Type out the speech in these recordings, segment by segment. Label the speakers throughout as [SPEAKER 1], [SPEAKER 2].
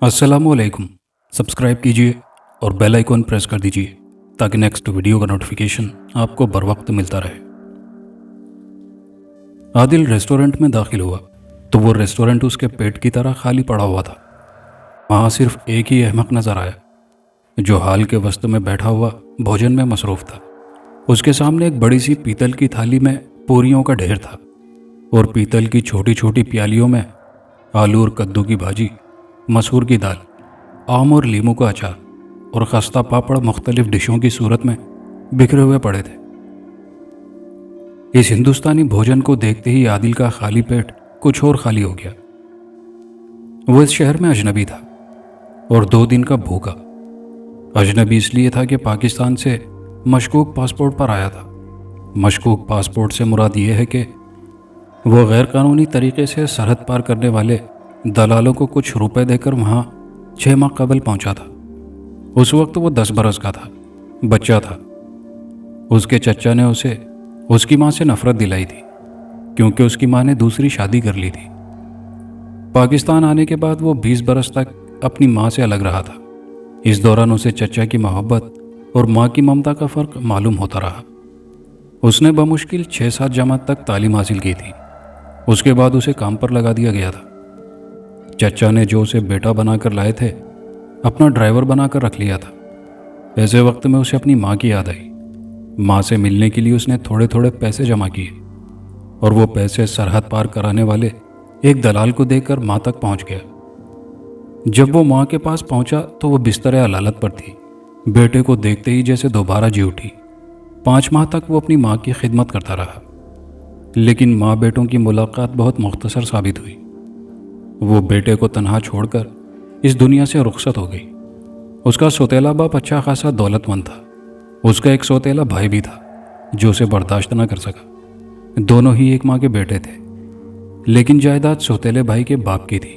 [SPEAKER 1] अस्सलामुअलैकुम। सब्सक्राइब कीजिए और बेल आइकॉन प्रेस कर दीजिए ताकि नेक्स्ट वीडियो का नोटिफिकेशन आपको बर वक्त मिलता रहे। आदिल रेस्टोरेंट में दाखिल हुआ तो वो रेस्टोरेंट उसके पेट की तरह खाली पड़ा हुआ था। वहाँ सिर्फ एक ही अहमक नजर आया जो हाल के वस्त में बैठा हुआ भोजन में मसरूफ था। उसके सामने एक बड़ी सी पीतल की थाली में पूरियों का ढेर था और पीतल की छोटी छोटी प्यालियों में आलू और कद्दू की भाजी, मसूर की दाल, आम और लीमू का अचार और खस्ता पापड़ मुख्तलिफ डिशों की सूरत में बिखरे हुए पड़े थे। इस हिंदुस्तानी भोजन को देखते ही आदिल का खाली पेट कुछ और खाली हो गया। वो इस शहर में अजनबी था और 2 दिन का भूखा। अजनबी इसलिए था कि पाकिस्तान से मशकूक पासपोर्ट पर आया था। मशकूक पासपोर्ट से मुराद ये है कि वो गैर कानूनी तरीके से सरहद पार करने वाले दलालों को कुछ रुपए देकर वहाँ 6 माह कबल पहुंचा था। उस वक्त वो 10 बरस का था, बच्चा था। उसके चचा ने उसे उसकी माँ से नफरत दिलाई थी क्योंकि उसकी माँ ने दूसरी शादी कर ली थी। पाकिस्तान आने के बाद वो 20 बरस तक अपनी माँ से अलग रहा था। इस दौरान उसे चचा की मोहब्बत और माँ की ममता का फ़र्क मालूम होता रहा। उसने बमुश्किल 6-7 जमात तक तालीम हासिल की थी। उसके बाद उसे काम पर लगा दिया गया था। चचा ने जो उसे बेटा बनाकर लाए थे अपना ड्राइवर बनाकर रख लिया था। ऐसे वक्त में उसे अपनी माँ की याद आई। माँ से मिलने के लिए उसने थोड़े थोड़े पैसे जमा किए और वो पैसे सरहद पार कराने वाले एक दलाल को देकर माँ तक पहुँच गया। जब वो माँ के पास पहुँचा तो वो बिस्तर अलालत पर थी। बेटे को देखते ही जैसे दोबारा जी उठी। 5 माह तक वो अपनी माँ की खिदमत करता रहा, लेकिन माँ बेटों की मुलाकात बहुत मुख्तसर साबित हुई। वो बेटे को तन्हा छोड़कर इस दुनिया से रुखसत हो गई। उसका सौतेला बाप अच्छा खासा दौलतमंद था। उसका एक सौतेला भाई भी था जो उसे बर्दाश्त न कर सका। दोनों ही एक माँ के बेटे थे, लेकिन जायदाद सौतेले भाई के बाप की थी।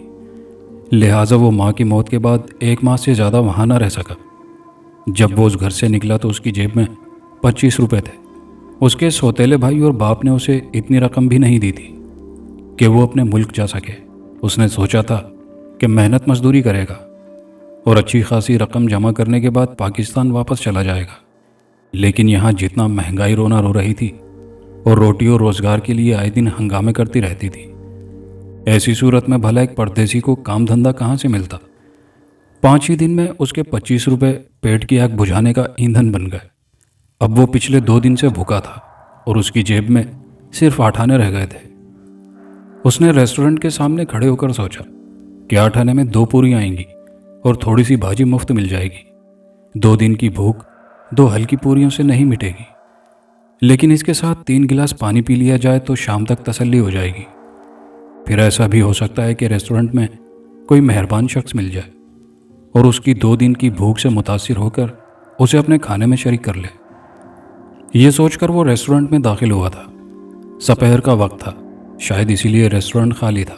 [SPEAKER 1] लिहाजा वो माँ की मौत के बाद 1 माह से ज़्यादा वहाँ न रह सका। जब वो उस घर से निकला तो उसकी जेब में 25 रुपये थे। उसके सौतेले भाई और बाप ने उसे इतनी रकम भी नहीं दी थी कि वो अपने मुल्क जा सके। उसने सोचा था कि मेहनत मजदूरी करेगा और अच्छी खासी रकम जमा करने के बाद पाकिस्तान वापस चला जाएगा। लेकिन यहाँ जितना महंगाई रोना रो रही थी और रोटी और रोज़गार के लिए आए दिन हंगामे करती रहती थी, ऐसी सूरत में भला एक परदेसी को काम धंधा कहाँ से मिलता। 5 ही दिन में उसके 25 रुपये पेट की आग बुझाने का ईंधन बन गए। अब वो पिछले 2 दिन से भूखा था और उसकी जेब में सिर्फ 8 आने रह गए थे। उसने रेस्टोरेंट के सामने खड़े होकर सोचा कि 8 आने में 2 पूरी आएंगी और थोड़ी सी भाजी मुफ्त मिल जाएगी। 2 दिन की भूख 2 हल्की पूरियों से नहीं मिटेगी, लेकिन इसके साथ 3 गिलास पानी पी लिया जाए तो शाम तक तसल्ली हो जाएगी। फिर ऐसा भी हो सकता है कि रेस्टोरेंट में कोई मेहरबान शख्स मिल जाए और उसकी 2 दिन की भूख से मुतासिर होकर उसे अपने खाने में शरीक कर ले। ये सोचकर वो रेस्टोरेंट में दाखिल हुआ था। दोपहर का वक्त था, शायद इसीलिए रेस्टोरेंट खाली था।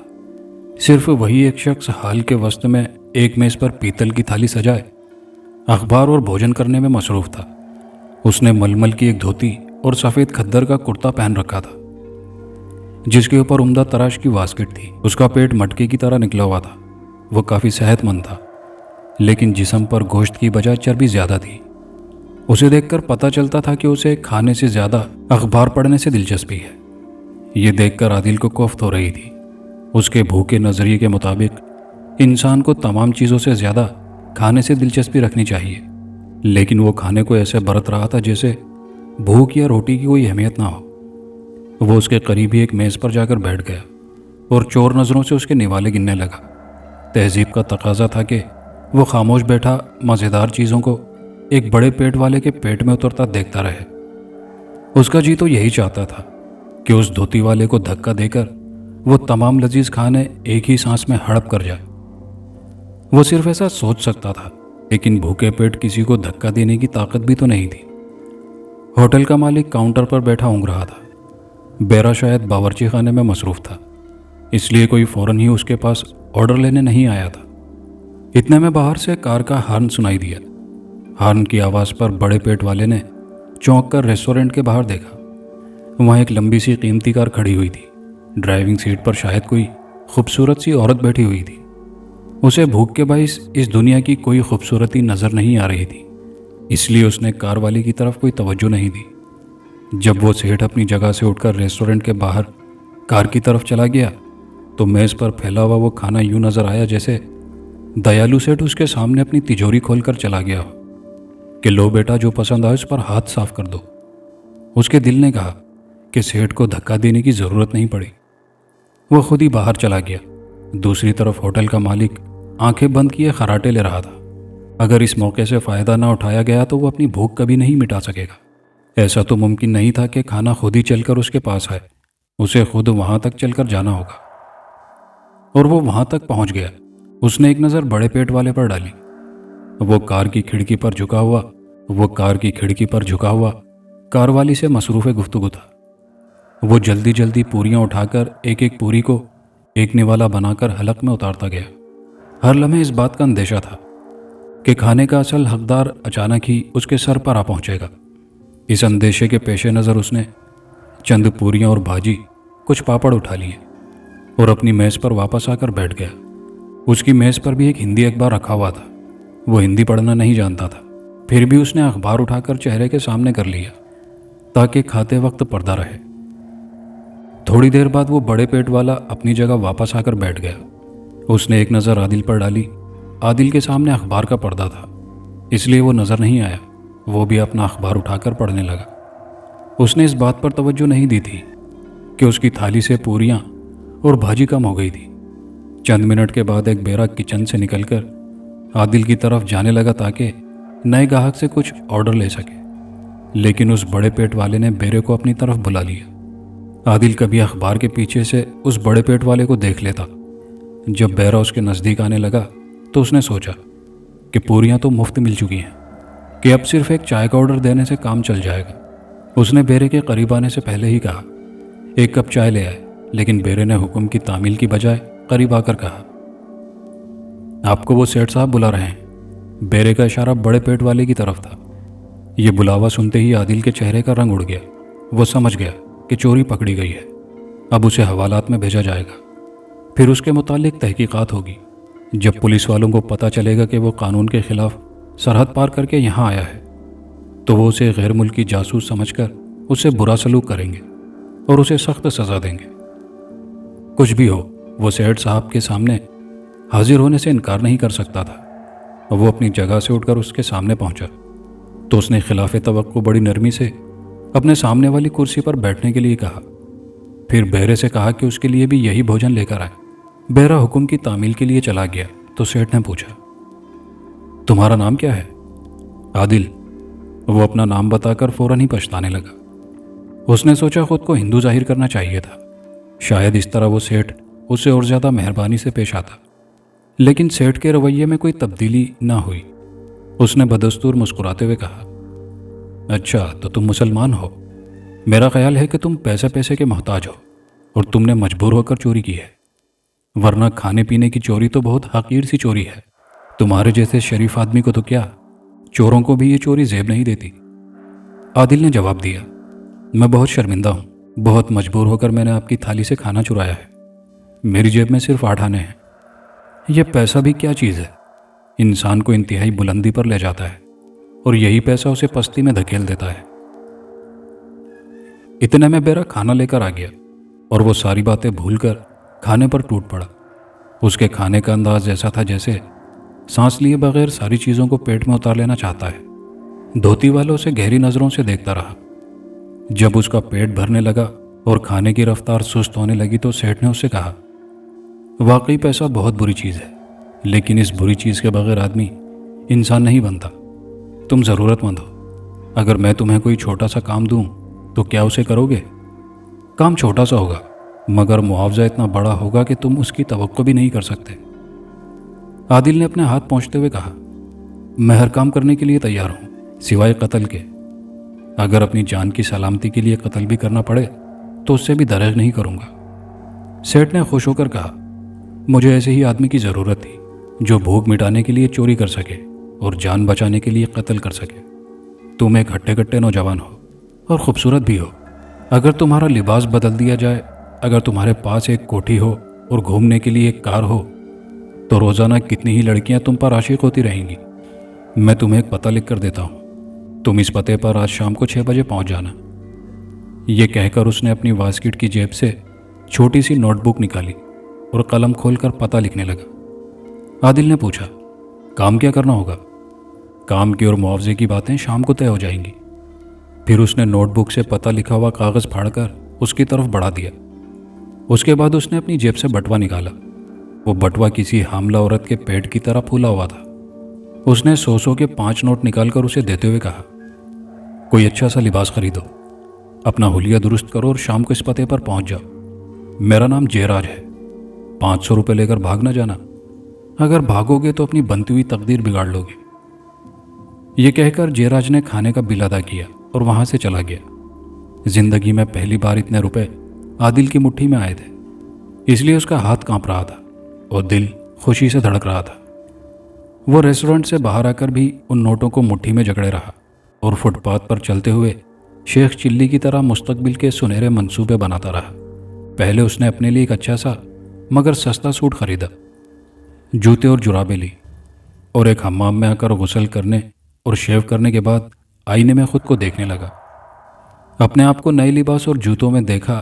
[SPEAKER 1] सिर्फ वही एक शख्स हाल के वस्त में एक मेज पर पीतल की थाली सजाए अखबार और भोजन करने में मसरूफ था। उसने मलमल की एक धोती और सफ़ेद खद्दर का कुर्ता पहन रखा था जिसके ऊपर उम्दा तराश की वास्किट थी। उसका पेट मटके की तरह निकला हुआ था। वो काफ़ी सेहतमंद था, लेकिन जिस्म पर गोश्त की बजाय चर्बी ज़्यादा थी। उसे देखकर पता चलता था कि उसे खाने से ज़्यादा अखबार पढ़ने से दिलचस्पी है। ये देखकर आदिल को कोफ्त हो रही थी। उसके भूखे नज़रिए के मुताबिक इंसान को तमाम चीज़ों से ज़्यादा खाने से दिलचस्पी रखनी चाहिए, लेकिन वो खाने को ऐसे बरत रहा था जैसे भूख या रोटी की कोई अहमियत ना हो। वो उसके करीब ही एक मेज़ पर जाकर बैठ गया और चोर नज़रों से उसके निवाले गिनने लगा। तहजीब का तकाजा था कि वो खामोश बैठा मज़ेदार चीज़ों को एक बड़े पेट वाले के पेट में उतरता देखता रहे। उसका जी तो यही चाहता था कि उस धोती वाले को धक्का देकर वो तमाम लजीज खाने एक ही सांस में हड़प कर जाए। वो सिर्फ ऐसा सोच सकता था, लेकिन भूखे पेट किसी को धक्का देने की ताकत भी तो नहीं थी। होटल का मालिक काउंटर पर बैठा ऊँघ रहा था। बेरा शायद बावर्ची खाने में मसरूफ था, इसलिए कोई फ़ौरन ही उसके पास ऑर्डर लेने नहीं आया था। इतने में बाहर से कार का हॉर्न सुनाई दिया। हॉर्न की आवाज़ पर बड़े पेट वाले ने चौंक कर रेस्टोरेंट के बाहर देखा। वहाँ एक लंबी सी कीमती कार खड़ी हुई थी। ड्राइविंग सीट पर शायद कोई खूबसूरत सी औरत बैठी हुई थी। उसे भूख के बाइस इस दुनिया की कोई खूबसूरती नज़र नहीं आ रही थी, इसलिए उसने कार वाले की तरफ कोई तवज्जो नहीं दी। जब वो सेठ अपनी जगह से उठकर रेस्टोरेंट के बाहर कार की तरफ चला गया तो मेज़ पर फैला हुआ वो खाना यूं नज़र आया जैसे दयालु सेठ उसके सामने अपनी तिजोरी खोलकर चला गया हो कि लो बेटा, जो पसंद आए उस पर हाथ साफ कर दो। उसके दिल ने कहा कि सेठ को धक्का देने की ज़रूरत नहीं पड़ी। वह खुद ही बाहर चला गया। दूसरी तरफ होटल का मालिक आंखें बंद किए खराटे ले रहा था। अगर इस मौके से फ़ायदा ना उठाया गया तो वो अपनी भूख कभी नहीं मिटा सकेगा। ऐसा तो मुमकिन नहीं था कि खाना खुद ही चलकर उसके पास आए। उसे खुद वहां तक चलकर जाना होगा। और वो वहां तक पहुंच गया। उसने एक नज़र बड़े पेट वाले पर डाली। वो कार की खिड़की पर झुका हुआ कार वाली से मसरूफ़ गुफ्तगू था। वो जल्दी जल्दी पूरियां उठाकर एक एक पूरी को एक निवाला बनाकर हलक में उतारता गया। हर लम्हे इस बात का अंदेशा था कि खाने का असल हकदार अचानक ही उसके सर पर आ पहुंचेगा। इस अंदेशे के पेश नज़र उसने चंद पूरियां और भाजी, कुछ पापड़ उठा लिए और अपनी मेज़ पर वापस आकर बैठ गया। उसकी मेज़ पर भी एक हिंदी अखबार रखा हुआ था। वो हिंदी पढ़ना नहीं जानता था, फिर भी उसने अखबार उठाकर चेहरे के सामने कर लिया ताकि खाते वक्त पर्दा रहे। थोड़ी देर बाद वो बड़े पेट वाला अपनी जगह वापस आकर बैठ गया। उसने एक नज़र आदिल पर डाली। आदिल के सामने अखबार का पर्दा था, इसलिए वो नज़र नहीं आया। वो भी अपना अखबार उठाकर पढ़ने लगा। उसने इस बात पर तवज्जो नहीं दी थी कि उसकी थाली से पूरियां और भाजी कम हो गई थी। चंद मिनट के बाद एक बेरा किचन से निकलकर आदिल की तरफ जाने लगा ताकि नए ग्राहक से कुछ ऑर्डर ले सके, लेकिन उस बड़े पेट वाले ने बेरे को अपनी तरफ बुला लिया। आदिल कभी अखबार के पीछे से उस बड़े पेट वाले को देख लेता। जब बेरा उसके नज़दीक आने लगा तो उसने सोचा कि पूरियां तो मुफ्त मिल चुकी हैं, कि अब सिर्फ एक चाय का ऑर्डर देने से काम चल जाएगा। उसने बेरे के करीब आने से पहले ही कहा, एक कप चाय ले आए, लेकिन बेरे ने हुक्म की तामील की बजाय करीब आकर कहा, आपको वो सेठ साहब बुला रहे हैं। बेरे का इशारा बड़े पेट वाले की तरफ था। ये बुलावा सुनते ही आदिल के चेहरे का रंग उड़ गया। वो समझ गया कि चोरी पकड़ी गई है। अब उसे हवालात में भेजा जाएगा, फिर उसके मुतालिक तहकीकात होगी। जब पुलिस वालों को पता चलेगा कि वो कानून के खिलाफ सरहद पार करके यहाँ आया है तो वो उसे गैर मुल्की जासूस समझकर उससे बुरा सलूक करेंगे और उसे सख्त सज़ा देंगे। कुछ भी हो, वो सेठ साहब के सामने हाजिर होने से इनकार नहीं कर सकता था। वो अपनी जगह से उठकर उसके सामने पहुंचा तो उसने खिलाफ तवक्को बड़ी नरमी से अपने सामने वाली कुर्सी पर बैठने के लिए कहा। फिर बेरे से कहा कि उसके लिए भी यही भोजन लेकर आए। बेरा हुक्म की तामील के लिए चला गया तो सेठ ने पूछा, तुम्हारा नाम क्या है? आदिल। वो अपना नाम बताकर फौरन ही पछताने लगा। उसने सोचा खुद को हिंदू जाहिर करना चाहिए था। शायद इस तरह वो सेठ उससे और ज़्यादा मेहरबानी से पेश आता, लेकिन सेठ के रवैये में कोई तब्दीली ना हुई। उसने बदस्तूर मुस्कुराते हुए कहा, अच्छा तो तुम मुसलमान हो। मेरा ख्याल है कि तुम पैसे के मोहताज हो और तुमने मजबूर होकर चोरी की है, वरना खाने पीने की चोरी तो बहुत हकीर सी चोरी है। तुम्हारे जैसे शरीफ आदमी को तो क्या, चोरों को भी ये चोरी जेब नहीं देती। आदिल ने जवाब दिया, मैं बहुत शर्मिंदा हूँ। बहुत मजबूर होकर मैंने आपकी थाली से खाना चुराया है। मेरी जेब में सिर्फ 8 आने हैं। यह पैसा भी क्या चीज़ है, इंसान को इंतहाई बुलंदी पर ले जाता है और यही पैसा उसे पस्ती में धकेल देता है। इतने में बेरा खाना लेकर आ गया और वो सारी बातें भूलकर खाने पर टूट पड़ा। उसके खाने का अंदाज ऐसा था जैसे सांस लिए बगैर सारी चीज़ों को पेट में उतार लेना चाहता है। धोती वाला उसे गहरी नज़रों से देखता रहा। जब उसका पेट भरने लगा और खाने की रफ्तार सुस्त होने लगी तो सेठ ने उससे कहा, वाकई पैसा बहुत बुरी चीज़ है, लेकिन इस बुरी चीज़ के बगैर आदमी इंसान नहीं बनता। तुम ज़रूरतमंद हो। अगर मैं तुम्हें कोई छोटा सा काम दूं तो क्या उसे करोगे? काम छोटा सा होगा मगर मुआवजा इतना बड़ा होगा कि तुम उसकी तवक्को भी नहीं कर सकते। आदिल ने अपने हाथ पहुँचते हुए कहा, मैं हर काम करने के लिए तैयार हूँ सिवाय कत्ल के। अगर अपनी जान की सलामती के लिए कत्ल भी करना पड़े तो उससे भी दरेग नहीं करूँगा। सेठ ने खुश होकर कहा, मुझे ऐसे ही आदमी की ज़रूरत थी जो भूख मिटाने के लिए चोरी कर सके और जान बचाने के लिए कत्ल कर सके। तुम एक हट्टे कट्टे नौजवान हो और ख़ूबसूरत भी हो। अगर तुम्हारा लिबास बदल दिया जाए, अगर तुम्हारे पास एक कोठी हो और घूमने के लिए एक कार हो, तो रोज़ाना कितनी ही लड़कियां तुम पर आशिक होती रहेंगी। मैं तुम्हें एक पता लिख कर देता हूँ, तुम इस पते पर आज शाम को 6 बजे पहुँच जाना। ये कहकर उसने अपनी बास्केट की जेब से छोटी सी नोटबुक निकाली और कलम खोलकर पता लिखने लगा। आदिल ने पूछा, काम क्या करना होगा? काम की और मुआवजे की बातें शाम को तय हो जाएंगी। फिर उसने नोटबुक से पता लिखा हुआ कागज़ फाड़कर उसकी तरफ बढ़ा दिया। उसके बाद उसने अपनी जेब से बटुआ निकाला। वो बटुआ किसी हामला औरत के पेट की तरह फूला हुआ था। उसने 100 के 5 नोट निकालकर उसे देते हुए कहा, कोई अच्छा सा लिबास खरीदो, अपना हुलिया दुरुस्त करो और शाम को इस पते पर पहुंच जाओ। मेरा नाम जयराज है। 500 रुपये लेकर भाग ना जाना, अगर भागोगे तो अपनी बनती हुई तकदीर बिगाड़ लोगे। ये कहकर जयराज ने खाने का बिल अदा किया और वहां से चला गया। जिंदगी में पहली बार इतने रुपए आदिल की मुट्ठी में आए थे, इसलिए उसका हाथ कांप रहा था और दिल खुशी से धड़क रहा था। वो रेस्टोरेंट से बाहर आकर भी उन नोटों को मुट्ठी में जकड़े रहा और फुटपाथ पर चलते हुए शेख चिल्ली की तरह मुस्तकबिल के सुनहरे मंसूबे बनाता रहा। पहले उसने अपने लिए एक अच्छा सा मगर सस्ता सूट खरीदा, जूते और जुराबें ली और एक हम्माम में आकर गुस्ल करने और शेव करने के बाद आईने में खुद को देखने लगा। अपने आप को नए लिबास और जूतों में देखा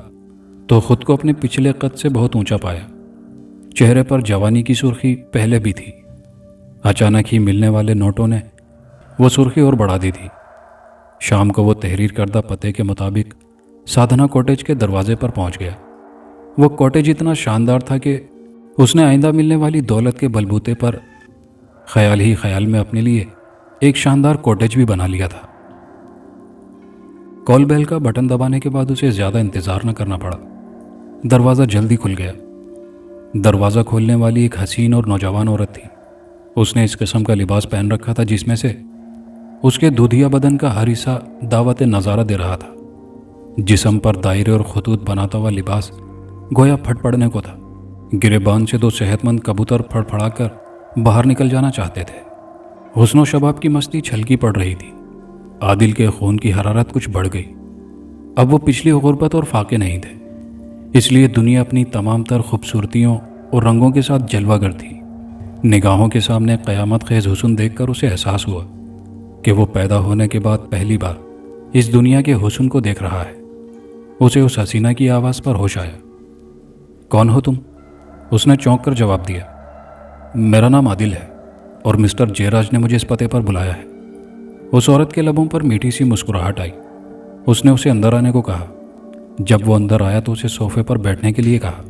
[SPEAKER 1] तो खुद को अपने पिछले कद से बहुत ऊंचा पाया। चेहरे पर जवानी की सुर्खी पहले भी थी, अचानक ही मिलने वाले नोटों ने वो सुर्खी और बढ़ा दी थी। शाम को वो तहरीर करदा पते के मुताबिक साधना कॉटेज के दरवाजे पर पहुंच गया। वो कॉटेज इतना शानदार था कि उसने आइंदा मिलने वाली दौलत के बलबूते पर ख्याल ही ख्याल में अपने लिए एक शानदार कॉटेज भी बना लिया था। कॉल बेल का बटन दबाने के बाद उसे ज़्यादा इंतज़ार न करना पड़ा। दरवाज़ा जल्दी खुल गया। दरवाज़ा खोलने वाली एक हसीन और नौजवान औरत थी। उसने इस किस्म का लिबास पहन रखा था जिसमें से उसके दूधिया बदन का हर हिस्सा दावत नज़ारा दे रहा था। जिस्म पर दायरे और खतूत बनाता हुआ लिबास गोया फट पड़ने को था। गिरेबान से 2 सेहतमंद कबूतर फड़फड़ाकर बाहर निकल जाना चाहते थे। हुस्न शबाब की मस्ती छलकी पड़ रही थी। आदिल के खून की हरारत कुछ बढ़ गई। अब वो पिछली गुर्बत और फाके नहीं थे, इसलिए दुनिया अपनी तमाम तर खूबसूरतियों और रंगों के साथ जलवा करती। निगाहों के सामने क़यामत खेज़ हुस्न देखकर उसे एहसास हुआ कि वो पैदा होने के बाद पहली बार इस दुनिया के हुस्न को देख रहा है। उसे उस हसीना की आवाज़ पर होश आया। कौन हो तुम? उसने चौंक कर जवाब दिया, मेरा नाम आदिल है और मिस्टर जयराज ने मुझे इस पते पर बुलाया है। उस औरत के लबों पर मीठी सी मुस्कुराहट आई। उसने उसे अंदर आने को कहा। जब वो अंदर आया तो उसे सोफे पर बैठने के लिए कहा।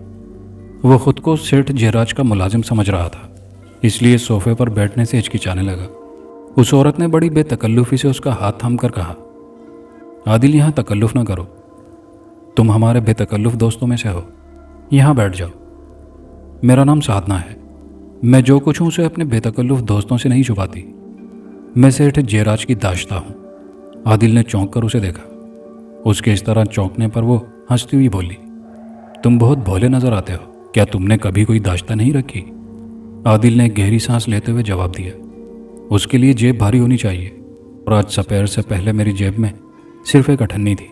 [SPEAKER 1] वो खुद को सेठ जयराज का मुलाजिम समझ रहा था, इसलिए सोफे पर बैठने से हिचकिचाने लगा। उस औरत ने बड़ी बेतकल्लुफी से उसका हाथ थाम कर कहा, आदिल यहाँ तकल्लुफ़ ना करो, तुम हमारे बेतकल्लुफ़ दोस्तों में से हो, यहाँ बैठ जाओ। मेरा नाम साधना है। मैं जो कुछ हूँ उसे अपने बेतकल्लुफ़ दोस्तों से नहीं छुपाती। मैं सेठ जयराज की दाश्ता हूँ। आदिल ने चौंक कर उसे देखा। उसके इस तरह चौंकने पर वो हंसती हुई बोली, तुम बहुत भोले नजर आते हो, क्या तुमने कभी कोई दाश्ता नहीं रखी? आदिल ने गहरी सांस लेते हुए जवाब दिया, उसके लिए जेब भारी होनी चाहिए और आज सपहर से पहले मेरी जेब में सिर्फ एक अठन्नी थी।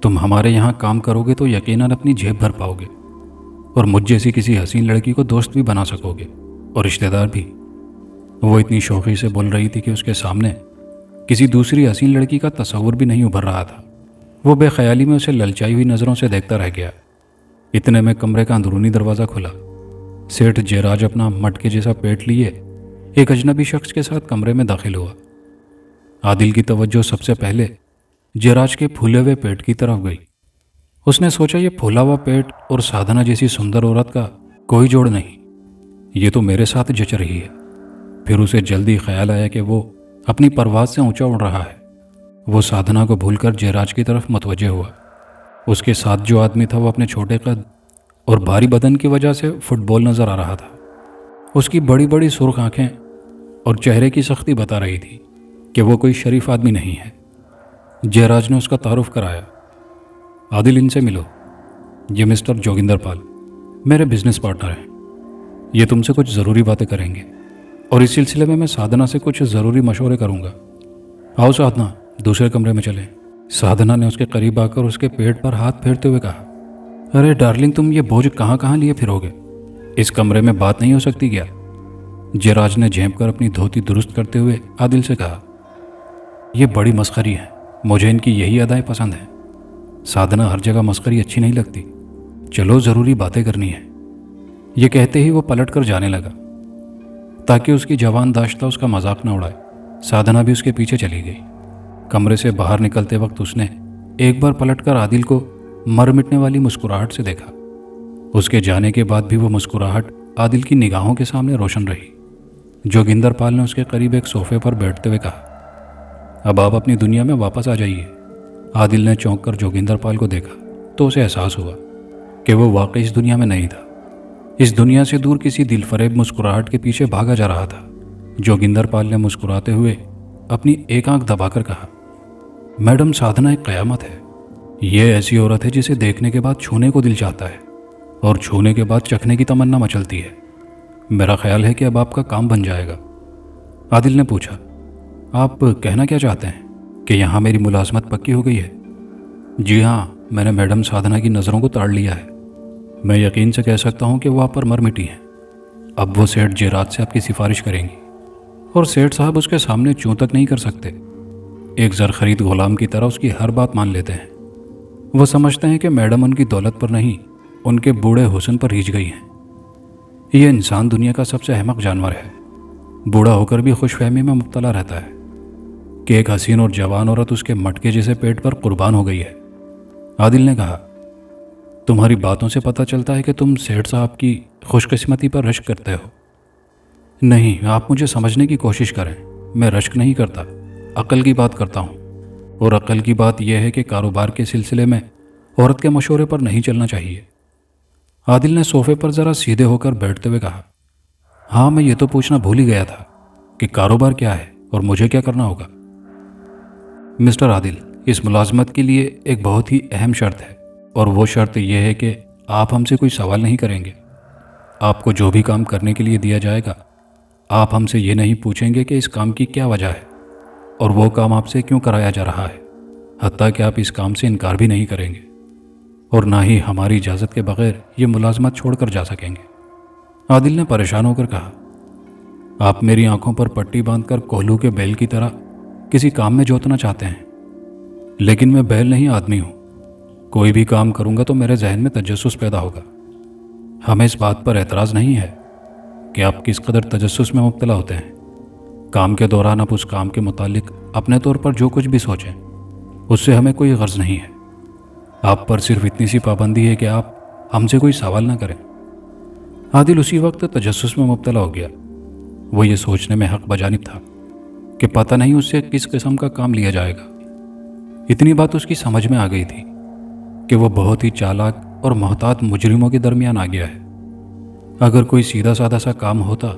[SPEAKER 1] तुम हमारे यहाँ काम करोगे तो यकीनन अपनी जेब भर पाओगे और मुझ जैसी किसी हसीन लड़की को दोस्त भी बना सकोगे और रिश्तेदार भी। वो इतनी शौक़ी से बोल रही थी कि उसके सामने किसी दूसरी हसीन लड़की का तस्वुर भी नहीं उभर रहा था। वो बेख्याली में उसे ललचाई हुई नज़रों से देखता रह गया। इतने में कमरे का अंदरूनी दरवाज़ा खुला। सेठ जयराज अपना मटके जैसा पेट लिए एक अजनबी शख्स के साथ कमरे में दाखिल हुआ। आदिल की तवज्जो सबसे पहले जयराज के फूले हुए पेट की तरफ गई। उसने सोचा, ये फूला हुआ पेट और साधना जैसी सुंदर औरत का कोई जोड़ नहीं, ये तो मेरे साथ जच रही है। फिर उसे जल्दी ख्याल आया कि वो अपनी परवाज़ से ऊंचा उड़ रहा है। वो साधना को भूलकर जयराज की तरफ मुतवज्जे हुआ। उसके साथ जो आदमी था वो अपने छोटे कद और भारी बदन की वजह से फुटबॉल नज़र आ रहा था। उसकी बड़ी बड़ी सुर्ख आंखें और चेहरे की सख्ती बता रही थी कि वो कोई शरीफ आदमी नहीं है। जयराज ने उसका तारुफ कराया, आदिल इनसे मिलो, ये मिस्टर जोगिंदर पाल मेरे बिजनेस पार्टनर हैं। ये तुमसे कुछ ज़रूरी बातें करेंगे और इस सिलसिले में मैं साधना से कुछ ज़रूरी मशवरे करूँगा। आओ साधना, दूसरे कमरे में चलें। साधना ने उसके करीब आकर उसके पेट पर हाथ फेरते हुए कहा, अरे डार्लिंग, तुम ये बोझ कहाँ कहाँ लिए फिरोगे? इस कमरे में बात नहीं हो सकती क्या? जयराज ने झेंप कर अपनी धोती दुरुस्त करते हुए आदिल से कहा। यह बड़ी मस्खरी है, मुझे इनकी यही अदाएं पसंद हैं। साधना, हर जगह मस्खरी अच्छी नहीं लगती, चलो ज़रूरी बातें करनी है। ये कहते ही वो पलट कर जाने लगा ताकि उसकी जवान दाश्ता उसका मजाक न उड़ाए। साधना भी उसके पीछे चली गई। कमरे से बाहर निकलते वक्त उसने एक बार पलटकर आदिल को मर मिटने वाली मुस्कुराहट से देखा। उसके जाने के बाद भी वो मुस्कुराहट आदिल की निगाहों के सामने रोशन रही। जोगिंदर पाल ने उसके करीब एक सोफे पर बैठते हुए कहा, अब आप अपनी दुनिया में वापस आ जाइए। आदिल ने चौंक कर जोगिंदर पाल को देखा तो उसे एहसास हुआ कि वो वाकई इस दुनिया में नहीं था। इस दुनिया से दूर किसी दिलफरेब मुस्कुराहट के पीछे भागा जा रहा था। जोगिंदर पाल ने मुस्कुराते हुए अपनी एक आंख दबाकर कहा, मैडम, साधना एक कयामत है। ये ऐसी औरत है जिसे देखने के बाद छूने को दिल चाहता है और छूने के बाद चखने की तमन्ना मचलती है। मेरा ख्याल है कि अब आपका काम बन जाएगा। आदिल ने पूछा, आप कहना क्या चाहते हैं कि यहाँ मेरी मुलाजमत पक्की हो गई है? जी हाँ, मैंने मैडम साधना की नज़रों को ताड़ लिया है। मैं यकीन से कह सकता हूँ कि वो आप पर मर मिटी हैं। अब वो सेठ जयराज से आपकी सिफारिश करेंगी और सेठ साहब उसके सामने चूं तक नहीं कर सकते। एक ज़र खरीद गुलाम की तरह उसकी हर बात मान लेते हैं। वो समझते हैं कि मैडम उनकी दौलत पर नहीं, उनके बूढ़े हुस्न पर रीझ गई हैं। ये इंसान दुनिया का सबसे अहमक जानवर है। बूढ़ा होकर भी खुशफहमी में मुब्तला रहता है कि एक हसीन और जवान औरत उसके मटके जैसे पेट पर कुर्बान हो गई है। आदिल ने कहा, तुम्हारी बातों से पता चलता है कि तुम सेठ साहब की खुशकिस्मती पर रश्क करते हो। नहीं, आप मुझे समझने की कोशिश करें। मैं रश्क नहीं करता, अक्ल की बात करता हूँ। और अक्ल की बात यह है कि कारोबार के सिलसिले में औरत के मशवरे पर नहीं चलना चाहिए। आदिल ने सोफे पर ज़रा सीधे होकर बैठते हुए कहा, हाँ, मैं ये तो पूछना भूल ही गया था कि कारोबार क्या है और मुझे क्या करना होगा। मिस्टर आदिल, इस मुलाजमत के लिए एक बहुत ही अहम शर्त है और वो शर्त यह है कि आप हमसे कोई सवाल नहीं करेंगे। आपको जो भी काम करने के लिए दिया जाएगा, आप हमसे ये नहीं पूछेंगे कि इस काम की क्या वजह है और वो काम आपसे क्यों कराया जा रहा है। हत्ता कि आप इस काम से इनकार भी नहीं करेंगे और ना ही हमारी इजाज़त के बगैर ये मुलाजमत छोड़कर जा सकेंगे। आदिल ने परेशान होकर कहा, आप मेरी आंखों पर पट्टी बांधकर कोल्हू के बैल की तरह किसी काम में जोतना चाहते हैं, लेकिन मैं बैल नहीं, आदमी हूँ। कोई भी काम करूँगा तो मेरे जहन में तजस्सुस पैदा होगा। हमें इस बात पर एतराज़ नहीं है कि आप किस कदर तजस्सुस में मुब्तला होते हैं। काम के दौरान आप उस काम के मुतालिक अपने तौर पर जो कुछ भी सोचें, उससे हमें कोई गर्ज नहीं है। आप पर सिर्फ इतनी सी पाबंदी है कि आप हमसे कोई सवाल ना करें। आदिल उसी वक्त तजस्सुस में मुब्तला हो गया। वो ये सोचने में हक बजानिब था कि पता नहीं उससे किस किस्म का काम लिया जाएगा। इतनी बात उसकी समझ में आ गई थी कि वो बहुत ही चालाक और मोहतात मुजरिमों के दरमियान आ गया है। अगर कोई सीधा साधा सा काम होता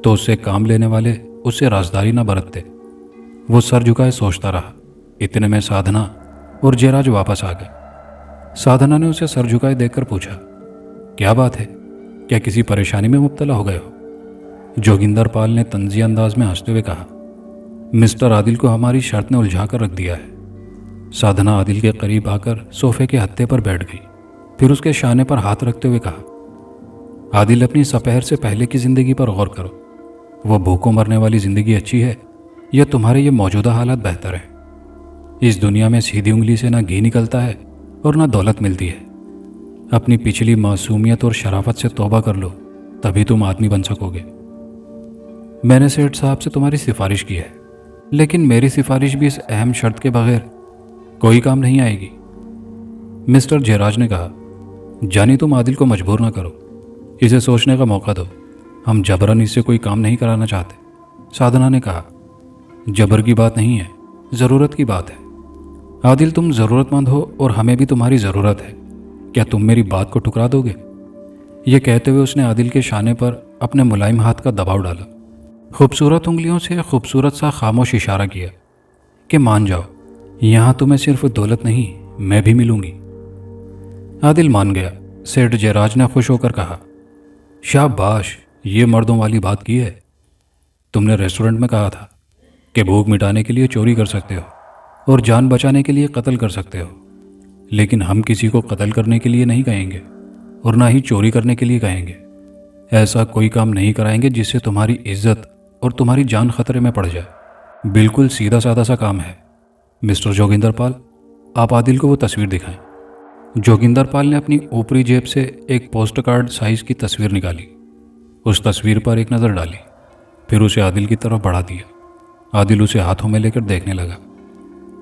[SPEAKER 1] तो उससे काम लेने वाले उससे राजदारी न बरतते। वो सर झुकाए सोचता रहा। इतने में साधना और जयराज वापस आ गए। साधना ने उसे सर झुकाए देखकर पूछा, क्या बात है, क्या किसी परेशानी में मुब्तला हो गए हो? जोगिंदर पाल ने तंज़िया अंदाज में हंसते हुए कहा, मिस्टर आदिल को हमारी शर्त ने उलझा कर रख दिया है। साधना आदिल के करीब आकर सोफे के हत्थे पर बैठ गई, फिर उसके शाने पर हाथ रखते हुए कहा, आदिल, अपनी सपहर से पहले की ज़िंदगी पर गौर करो। वो भूखों मरने वाली ज़िंदगी अच्छी है या तुम्हारे ये मौजूदा हालात बेहतर हैं? इस दुनिया में सीधी उंगली से ना घी निकलता है और ना दौलत मिलती है। अपनी पिछली मासूमियत और शराफत से तौबा कर लो, तभी तुम आदमी बन सकोगे। मैंने सेठ साहब से तुम्हारी सिफारिश की है, लेकिन मेरी सिफारिश भी इस अहम शर्त के बगैर कोई काम नहीं आएगी। मिस्टर जयराज ने कहा, जानी, तुम आदिल को मजबूर ना करो, इसे सोचने का मौका दो। हम जबरन इससे कोई काम नहीं कराना चाहते। साधना ने कहा, जबर की बात नहीं है, ज़रूरत की बात है। आदिल, तुम ज़रूरतमंद हो और हमें भी तुम्हारी ज़रूरत है। क्या तुम मेरी बात को ठुकरा दोगे? ये कहते हुए उसने आदिल के शाने पर अपने मुलायम हाथ का दबाव डाला। खूबसूरत उंगलियों से खूबसूरत सा खामोश इशारा किया कि मान जाओ, यहाँ तुम्हें सिर्फ दौलत नहीं, मैं भी मिलूंगी। आदिल मान गया। सेठ जयराज ने खुश होकर कहा, शाबाश, ये मर्दों वाली बात की है। तुमने रेस्टोरेंट में कहा था कि भूख मिटाने के लिए चोरी कर सकते हो और जान बचाने के लिए कत्ल कर सकते हो, लेकिन हम किसी को कत्ल करने के लिए नहीं कहेंगे और ना ही चोरी करने के लिए कहेंगे। ऐसा कोई काम नहीं कराएंगे जिससे तुम्हारी इज्जत और तुम्हारी जान खतरे में पड़ जाए। बिल्कुल सीधा साधा सा काम है। मिस्टर जोगिंदर पाल, आप आदिल को वो तस्वीर दिखाएं। जोगिंदर पाल ने अपनी ऊपरी जेब से एक पोस्ट कार्ड साइज की तस्वीर निकाली। उस तस्वीर पर एक नज़र डाली, फिर उसे आदिल की तरफ बढ़ा दिया। आदिल उसे हाथों में लेकर देखने लगा।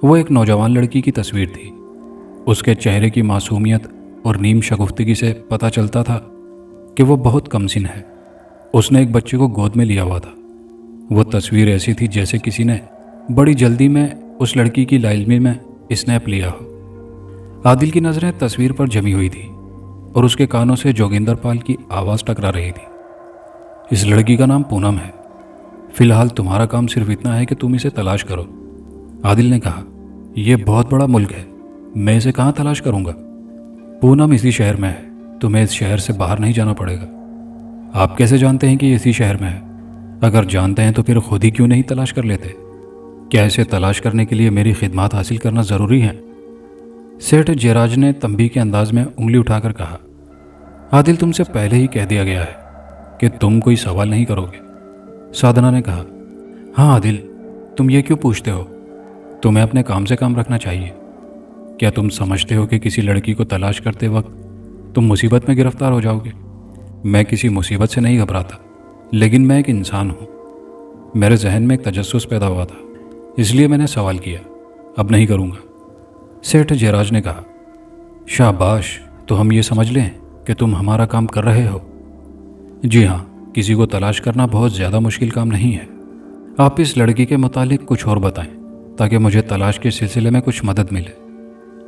[SPEAKER 1] वो एक नौजवान लड़की की तस्वीर थी। उसके चेहरे की मासूमियत और नीम शगुफ्तगी से पता चलता था कि वो बहुत कमसिन है। उसने एक बच्चे को गोद में लिया हुआ था। वो तस्वीर ऐसी थी जैसे किसी ने बड़ी जल्दी में उस लड़की की लाइलमी में स्नैप लिया हो। आदिल की नज़रें तस्वीर पर जमी हुई थी और उसके कानों से जोगिंदर पाल की आवाज़ टकरा रही थी। इस लड़की का नाम पूनम है। फिलहाल तुम्हारा काम सिर्फ इतना है कि तुम इसे तलाश करो। आदिल ने कहा, यह बहुत बड़ा मुल्क है, मैं इसे कहाँ तलाश करूँगा? पूनम इसी शहर में है, तुम्हें इस शहर से बाहर नहीं जाना पड़ेगा। आप कैसे जानते हैं कि ये इसी शहर में है? अगर जानते हैं तो फिर खुद ही क्यों नहीं तलाश कर लेते? क्या इसे तलाश करने के लिए मेरी खिदमत हासिल करना ज़रूरी है? सेठ जयराज ने तंबी के अंदाज में उंगली उठाकर कहा, आदिल तुमसे पहले ही कह दिया गया है कि तुम कोई सवाल नहीं करोगे। साधना ने कहा, हाँ आदिल, तुम ये क्यों पूछते हो? तुम्हें अपने काम से काम रखना चाहिए। क्या तुम समझते हो कि किसी लड़की को तलाश करते वक्त तुम मुसीबत में गिरफ्तार हो जाओगे? मैं किसी मुसीबत से नहीं घबराता, लेकिन मैं एक इंसान हूँ। मेरे जहन में एक तजस्सुस पैदा हुआ था, इसलिए मैंने सवाल किया। अब नहीं करूँगा। सेठ जयराज ने कहा, शाबाश, तो हम ये समझ लें कि तुम हमारा काम कर रहे हो? जी हाँ, किसी को तलाश करना बहुत ज़्यादा मुश्किल काम नहीं है। आप इस लड़की के मुतालिक कुछ और बताएं ताकि मुझे तलाश के सिलसिले में कुछ मदद मिले।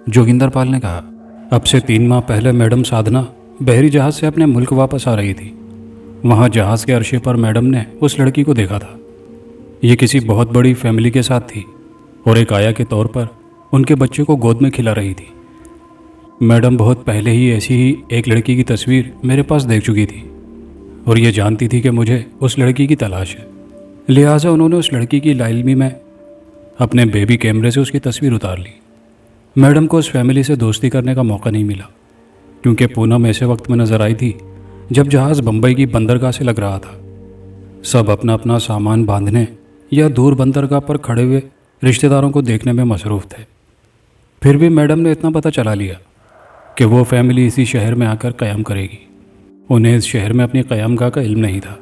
[SPEAKER 1] जोगिंदर पाल ने कहा, अब से 3 माह पहले मैडम साधना बहरी जहाज़ से अपने मुल्क वापस आ रही थी। वहाँ जहाज़ के अरशे पर मैडम ने उस लड़की को देखा था। ये किसी बहुत बड़ी फैमिली के साथ थी और एक आया के तौर पर उनके बच्चे को गोद में खिला रही थी। मैडम बहुत पहले ही ऐसी ही एक लड़की की तस्वीर मेरे पास देख चुकी थी और ये जानती थी कि मुझे उस लड़की की तलाश है। लिहाजा उन्होंने उस लड़की की लाइलमी में अपने बेबी कैमरे से उसकी तस्वीर उतार ली। मैडम को उस फैमिली से दोस्ती करने का मौका नहीं मिला क्योंकि पूनम ऐसे वक्त में नज़र आई थी जब जहाज़ बम्बई की बंदरगाह से लग रहा था। सब अपना अपना सामान बांधने या दूर बंदरगाह पर खड़े हुए रिश्तेदारों को देखने में मसरूफ़ थे। फिर भी मैडम ने इतना पता चला लिया कि वो फैमिली इसी शहर में आकर क़याम करेगी। उन्हें इस शहर में अपनी क़यामगाह का इल्म नहीं था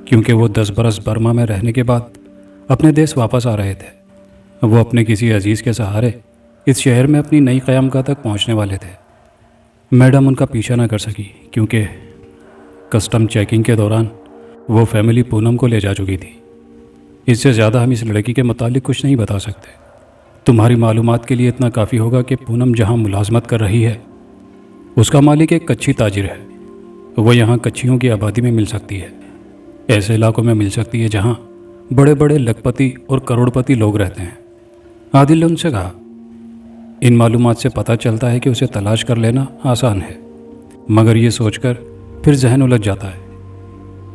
[SPEAKER 1] क्योंकि वो 10 बरस बर्मा में रहने के बाद अपने देश वापस आ रहे थे। वो अपने किसी अजीज़ के सहारे इस शहर में अपनी नई क़यामगाह तक पहुंचने वाले थे। मैडम उनका पीछा ना कर सकी क्योंकि कस्टम चेकिंग के दौरान वो फैमिली पूनम को ले जा चुकी थी। इससे ज़्यादा हम इस लड़की के मुतालिक कुछ नहीं बता सकते। तुम्हारी मालूमात के लिए इतना काफ़ी होगा कि पूनम जहाँ मुलाजमत कर रही है उसका मालिक एक कच्ची ताजिर है। वो यहाँ कच्चियों की आबादी में मिल सकती है, ऐसे इलाकों में मिल सकती है जहाँ बड़े बड़े लखपति और करोड़पति लोग रहते हैं। आदिल ने उनसे कहा, इन मालूमात से पता चलता है कि उसे तलाश कर लेना आसान है, मगर ये सोचकर फिर जहन उलझ जाता है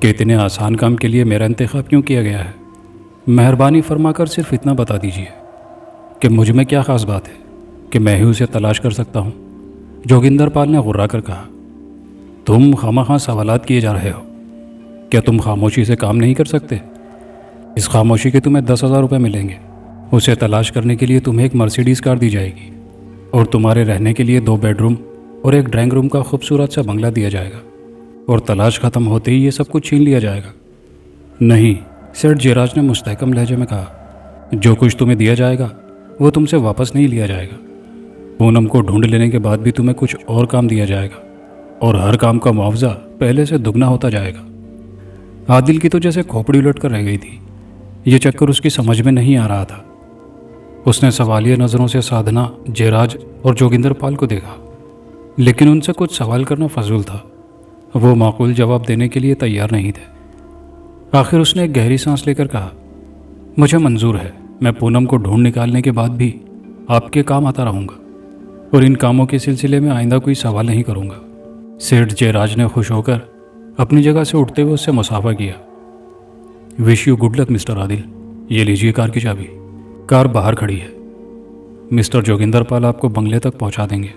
[SPEAKER 1] कि इतने आसान काम के लिए मेरा इंतखाब क्यों किया गया है। मेहरबानी फरमाकर सिर्फ इतना बता दीजिए कि मुझ में क्या ख़ास बात है कि मैं ही उसे तलाश कर सकता हूँ। जोगिंदर पाल ने गुर्रा कर कहा, तुम खामखा सवालात किए जा रहे हो। क्या तुम खामोशी से काम नहीं कर सकते? इस खामोशी के तुम्हें 10,000 रुपये मिलेंगे। उसे तलाश करने के लिए तुम्हें एक मर्सिडीज़ कार दी जाएगी और तुम्हारे रहने के लिए 2 बेडरूम और एक ड्राइंग रूम का खूबसूरत सा बंगला दिया जाएगा और तलाश ख़त्म होते ही ये सब कुछ छीन लिया जाएगा। नहीं, सेठ जयराज ने मुस्तहकम लहजे में कहा, जो कुछ तुम्हें दिया जाएगा वो तुमसे वापस नहीं लिया जाएगा। पूनम को ढूंढ लेने के बाद भी तुम्हें कुछ और काम दिया जाएगा और हर काम का मुआवजा पहले से दुगना होता जाएगा। आदिल की तो जैसे खोपड़ी उलट कर रह गई थी। ये चक्कर उसकी समझ में नहीं आ रहा था। उसने सवालिया नज़रों से साधना, जयराज और जोगिंदर पाल को देखा, लेकिन उनसे कुछ सवाल करना फजूल था। वो माकूल जवाब देने के लिए तैयार नहीं थे। आखिर उसने एक गहरी सांस लेकर कहा, मुझे मंजूर है, मैं पूनम को ढूंढ निकालने के बाद भी आपके काम आता रहूँगा और इन कामों के सिलसिले में आइंदा कोई सवाल नहीं करूँगा। सेठ जयराज ने खुश होकर अपनी जगह से उठते हुए उससे मुसाफा किया। Wish you good luck mister Adil, ये लीजिए कार की चाबी। कार बाहर खड़ी है। मिस्टर जोगिंदर पाल आपको बंगले तक पहुंचा देंगे।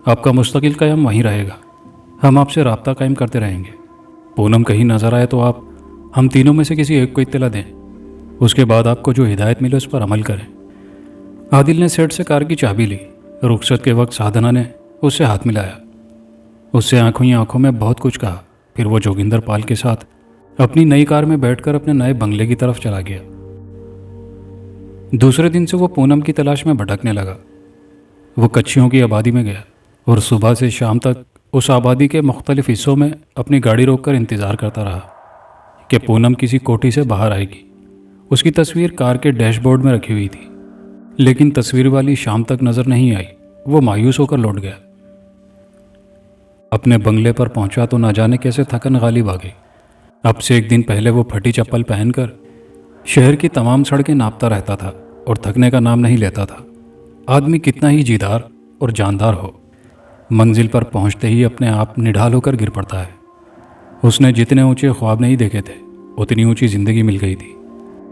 [SPEAKER 1] आपका मुस्तकिल क़याम वहीं रहेगा। हम आपसे राब्ता कायम करते रहेंगे। पूनम कहीं नजर आए तो आप हम तीनों में से किसी एक को इत्तला दें। उसके बाद आपको जो हिदायत मिले उस पर अमल करें। आदिल ने सेठ से कार की चाबी ली। रुखसत के वक्त साधना ने उससे हाथ मिलाया। उससे आंखों ही आंखों में बहुत कुछ कहा। फिर वो जोगिंदर पाल के साथ अपनी नई कार में बैठकर अपने नए बंगले की तरफ चला गया। दूसरे दिन से वो पूनम की तलाश में भटकने लगा। वो कच्छियों की आबादी में गया और सुबह से शाम तक उस आबादी के मुख्तलिफ हिस्सों में अपनी गाड़ी रोककर इंतज़ार करता रहा कि पूनम किसी कोठी से बाहर आएगी। उसकी तस्वीर कार के डैशबोर्ड में रखी हुई थी, लेकिन तस्वीर वाली शाम तक नजर नहीं आई। वो मायूस होकर लौट गया। अपने बंगले पर पहुंचा तो ना जाने कैसे थकन गालिब आ गई। अब से एक दिन पहले वो फटी चप्पल पहनकर शहर की तमाम सड़कें नापता रहता था और थकने का नाम नहीं लेता था। आदमी कितना ही जीदार और जानदार हो, मंजिल पर पहुंचते ही अपने आप निढाल होकर गिर पड़ता है। उसने जितने ऊंचे ख्वाब नहीं देखे थे उतनी ऊंची जिंदगी मिल गई थी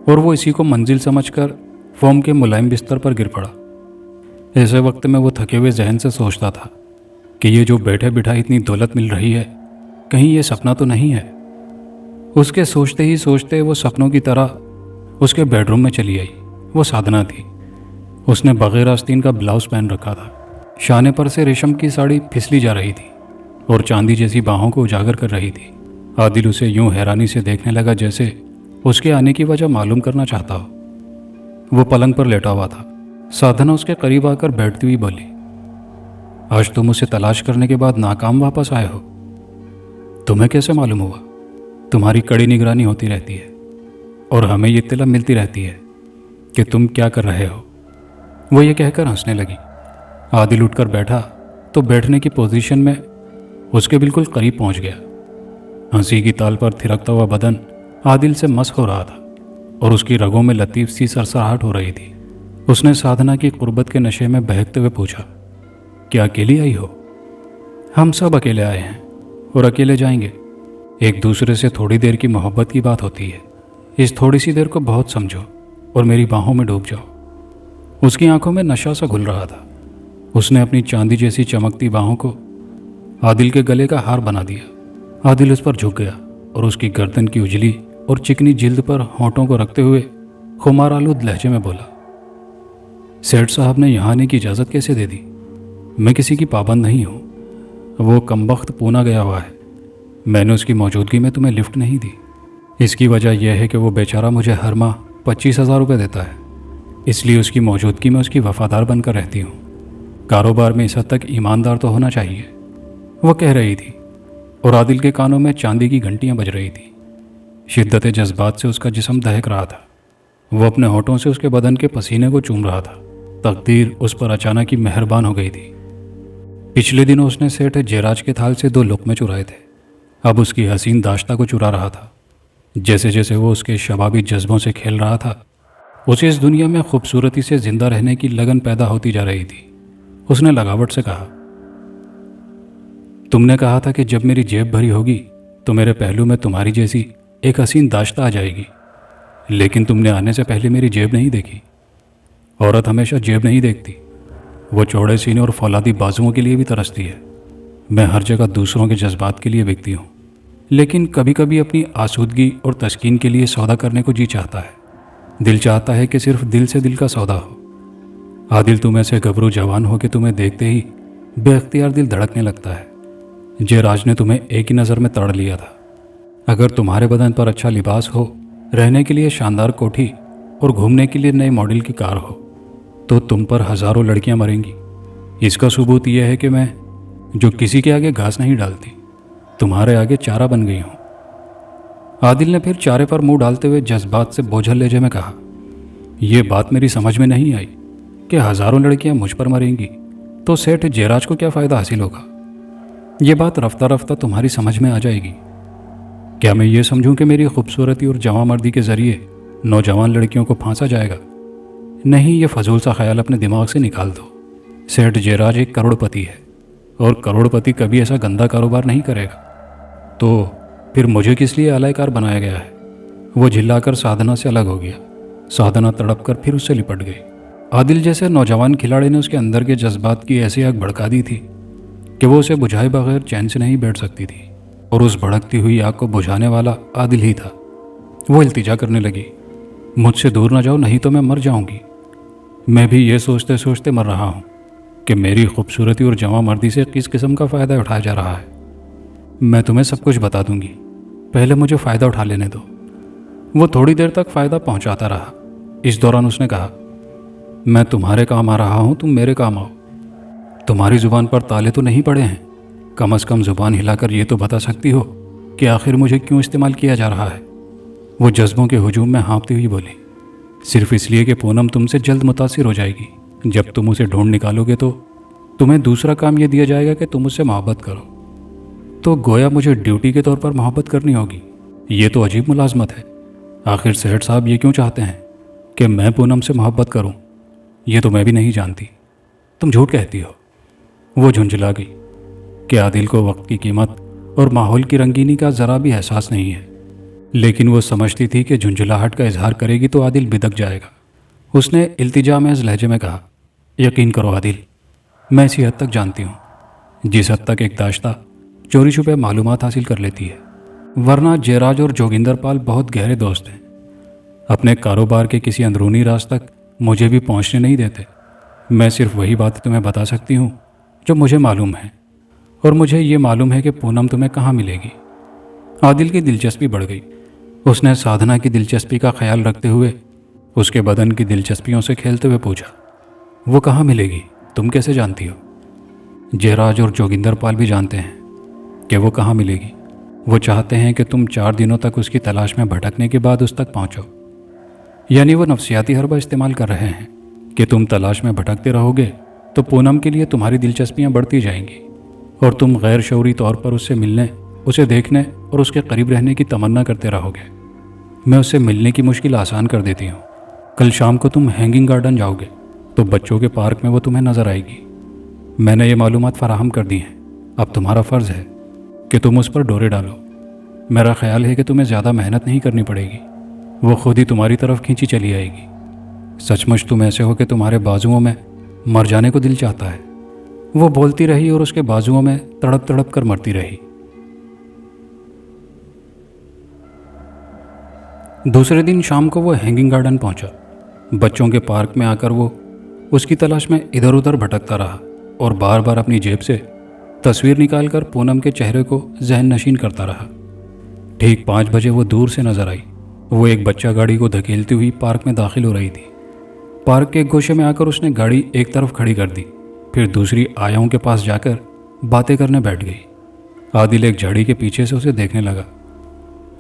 [SPEAKER 1] और वो इसी को मंजिल समझकर फोम के मुलायम बिस्तर पर गिर पड़ा। ऐसे वक्त में वो थके हुए जहन से सोचता था कि ये जो बैठे बिठा इतनी दौलत मिल रही है, कहीं ये सपना तो नहीं है। उसके सोचते ही सोचते वो सपनों की तरह उसके बेडरूम में चली आई। वो साधना थी। उसने बगैर आस्तीन का ब्लाउज पहन रखा था। शाने पर से रेशम की साड़ी फिसली जा रही थी और चांदी जैसी बाहों को उजागर कर रही थी। आदिल उसे यूं हैरानी से देखने लगा जैसे उसके आने की वजह मालूम करना चाहता हो। वो पलंग पर लेटा हुआ था। साधना उसके करीब आकर बैठती हुई बोली, आज तुम उसे तलाश करने के बाद नाकाम वापस आए हो। तुम्हें कैसे मालूम हुआ? तुम्हारी कड़ी निगरानी होती रहती है और हमें ये इत्तला मिलती रहती है कि तुम क्या कर रहे हो। वो ये कहकर हंसने लगी। आदिल उठकर बैठा तो बैठने की पोजीशन में उसके बिल्कुल करीब पहुंच गया। हंसी की ताल पर थिरकता हुआ बदन आदिल से मस हो रहा था और उसकी रगों में लतीफ सी सरसराहट हो रही थी। उसने साधना की कुर्बत के नशे में बहकते हुए पूछा, क्या अकेली आई हो? हम सब अकेले आए हैं और अकेले जाएंगे। एक दूसरे से थोड़ी देर की मोहब्बत की बात होती है। इस थोड़ी सी देर को बहुत समझो और मेरी बाहों में डूब जाओ। उसकी आंखों में नशा सा घुल रहा था। उसने अपनी चांदी जैसी चमकती बाहों को आदिल के गले का हार बना दिया। आदिल उस पर झुक गया और उसकी गर्दन की उजली और चिकनी जिल्द पर होंठों को रखते हुए खुमार आलूद लहजे में बोला, सेठ साहब ने यहाँ आने की इजाज़त कैसे दे दी? मैं किसी की पाबंद नहीं हूँ। वो कमबख्त पूना गया हुआ है। मैंने उसकी मौजूदगी में तुम्हें लिफ्ट नहीं दी। इसकी वजह यह है कि वो बेचारा मुझे हर माह 25,000 रुपये देता है, इसलिए उसकी मौजूदगी में उसकी वफादार बनकर रहती हूँ। कारोबार में इस हद तक ईमानदार तो होना चाहिए, वो कह रही थी और आदिल के कानों में चांदी की घंटियाँ बज रही थी। शिद्दत जज्बात से उसका जिस्म दहक रहा था। वो अपने होठों से उसके बदन के पसीने को चूम रहा था। तकदीर उस पर अचानक ही मेहरबान हो गई थी। पिछले दिनों उसने सेठ जयराज के थाल से 2 लुक़्मे चुराए थे। अब उसकी हसीन दाश्ता को चुरा रहा था। जैसे जैसे वो उसके शबाबी जज्बों से खेल रहा था, उसे इस दुनिया में खूबसूरती से जिंदा रहने की लगन पैदा होती जा रही थी। उसने लगावट से कहा, तुमने कहा था कि जब मेरी जेब भरी होगी तो मेरे पहलू में तुम्हारी जैसी एक हसीन दाश्ता आ जाएगी, लेकिन तुमने आने से पहले मेरी जेब नहीं देखी। औरत हमेशा जेब नहीं देखती, वो चौड़े सीने और फौलादी बाजुओं के लिए भी तरसती है। मैं हर जगह दूसरों के जज्बात के लिए बिकती हूँ, लेकिन कभी कभी अपनी आसूदगी और तस्कीन के लिए सौदा करने को जी चाहता है। दिल चाहता है कि सिर्फ दिल से दिल का सौदा हो। आदिल, तुम ऐसे गबरू जवान हो कि तुम्हें देखते ही बेअख्तियार दिल धड़कने लगता है। जयराज ने तुम्हें एक ही नज़र में तड़ लिया था। अगर तुम्हारे बदन पर अच्छा लिबास हो, रहने के लिए शानदार कोठी और घूमने के लिए नए मॉडल की कार हो, तो तुम पर हज़ारों लड़कियां मरेंगी। इसका सबूत यह है कि मैं, जो किसी के आगे घास नहीं डालती, तुम्हारे आगे चारा बन गई हूँ। आदिल ने फिर चारे पर मुंह डालते हुए जज्बात से बोझल लहजे में कहा, यह बात मेरी समझ में नहीं आई कि हज़ारों लड़कियां मुझ पर मरेंगी तो सेठ जयराज को क्या फ़ायदा हासिल होगा। ये बात रफ्ता रफ्ता तुम्हारी समझ में आ जाएगी। क्या मैं ये समझूं कि मेरी खूबसूरती और जवामर्दी के ज़रिए नौजवान लड़कियों को फांसा जाएगा? नहीं, ये फजूल सा ख्याल अपने दिमाग से निकाल दो। सेठ जयराज एक करोड़पति है और करोड़पति कभी ऐसा गंदा कारोबार नहीं करेगा। तो फिर मुझे किस लिए आलायकार बनाया गया है? वो झिल्लाकर साधना से अलग हो गया। साधना तड़प कर फिर उससे लिपट गई। आदिल जैसे नौजवान खिलाड़ी ने उसके अंदर के जज्बात की ऐसी आग भड़का दी थी कि वो उसे बुझाए बगैर चैन से नहीं बैठ सकती थी। और उस भड़कती हुई आग को बुझाने वाला आदिल ही था। वो इल्तिजा करने लगी, मुझसे दूर न जाओ नहीं तो मैं मर जाऊंगी। मैं भी ये सोचते सोचते मर रहा हूँ कि मेरी खूबसूरती और जवां मर्दी से किस किस्म का फ़ायदा उठाया जा रहा है। मैं तुम्हें सब कुछ बता दूंगी, पहले मुझे फ़ायदा उठा लेने दो। वो थोड़ी देर तक फ़ायदा पहुंचाता रहा। इस दौरान उसने कहा, मैं तुम्हारे काम आ रहा हूँ, तुम मेरे काम आओ। तुम्हारी ज़ुबान पर ताले तो नहीं पड़े हैं, कम अज़ कम ज़ुबान हिलाकर ये तो बता सकती हो कि आखिर मुझे क्यों इस्तेमाल किया जा रहा है। वो जज्बों के हुजूम में हाँफती हुई बोली, सिर्फ इसलिए कि पूनम तुमसे जल्द मुतासिर हो जाएगी। जब तुम उसे ढूंढ निकालोगे तो तुम्हें दूसरा काम यह दिया जाएगा कि तुम उससे मोहब्बत करो। तो गोया मुझे ड्यूटी के तौर पर मोहब्बत करनी होगी। ये तो अजीब मुलाजमत है। आखिर सेठ साहब ये क्यों चाहते हैं कि मैं पूनम से मोहब्बत करूं? ये तो मैं भी नहीं जानती, तुम झूठ कहती हो। वो झुंझला गई कि आदिल को वक्त की कीमत और माहौल की रंगीनी का ज़रा भी एहसास नहीं है, लेकिन वो समझती थी कि झुंझलाहट का इजहार करेगी तो आदिल बिदक जाएगा। उसने इल्तिजा में इस लहजे में कहा, यकीन करो आदिल, मैं इसी हद तक जानती हूँ जिस हद तक एक दाश्ता चोरी छुपे मालूमात हासिल कर लेती है, वरना जयराज और जोगिंदर पाल बहुत गहरे दोस्त हैं। अपने कारोबार के किसी अंदरूनी राज तक मुझे भी पहुंचने नहीं देते। मैं सिर्फ वही बात तुम्हें बता सकती हूँ जो मुझे मालूम है, और मुझे ये मालूम है कि पूनम तुम्हें कहाँ मिलेगी। आदिल की दिलचस्पी बढ़ गई। उसने साधना की दिलचस्पी का ख्याल रखते हुए उसके बदन की दिलचस्पियों से खेलते हुए पूछा, वो कहाँ मिलेगी, तुम कैसे जानती हो? जयराज और जोगिंदर पाल भी जानते हैं कि वो कहाँ मिलेगी। वो चाहते हैं कि तुम 4 दिनों तक उसकी तलाश में भटकने के बाद उस तक पहुँचो। यानी वो नफ्सियाती हरबा इस्तेमाल कर रहे हैं कि तुम तलाश में भटकते रहोगे तो पूनम के लिए तुम्हारी दिलचस्पियाँ बढ़ती जाएंगी और तुम गैर शऊरी तौर पर उससे मिलने, उसे देखने और उसके करीब रहने की तमन्ना करते रहोगे। मैं उससे मिलने की मुश्किल आसान कर देती हूँ। कल शाम को तुम हैंगिंग गार्डन जाओगे तो बच्चों के पार्क में वो तुम्हें नजर आएगी। मैंने ये मालूमात फराहम कर दी हैं। अब तुम्हारा फ़र्ज़ है कि तुम उस पर डोरे डालो। मेरा ख्याल है कि तुम्हें ज़्यादा मेहनत नहीं करनी पड़ेगी, वो खुद ही तुम्हारी तरफ खींची चली आएगी। सचमुच तुम ऐसे हो कि तुम्हारे बाजुओं में मर जाने को दिल चाहता है। वो बोलती रही और उसके बाजुओं में तड़प तड़प कर मरती रही। दूसरे दिन शाम को वो हैंगिंग गार्डन पहुंचा। बच्चों के पार्क में आकर वो उसकी तलाश में इधर उधर भटकता रहा और बार बार अपनी जेब से तस्वीर निकालकर पूनम के चेहरे को जहन नशीन करता रहा। ठीक 5 बजे वो दूर से नजर आई। वो एक बच्चा गाड़ी को धकेलती हुई पार्क में दाखिल हो रही थी। पार्क के एक गोशे में आकर उसने गाड़ी एक तरफ खड़ी कर दी, फिर दूसरी आयाओं के पास जाकर बातें करने बैठ गई। आदिल एक झाड़ी के पीछे से उसे देखने लगा।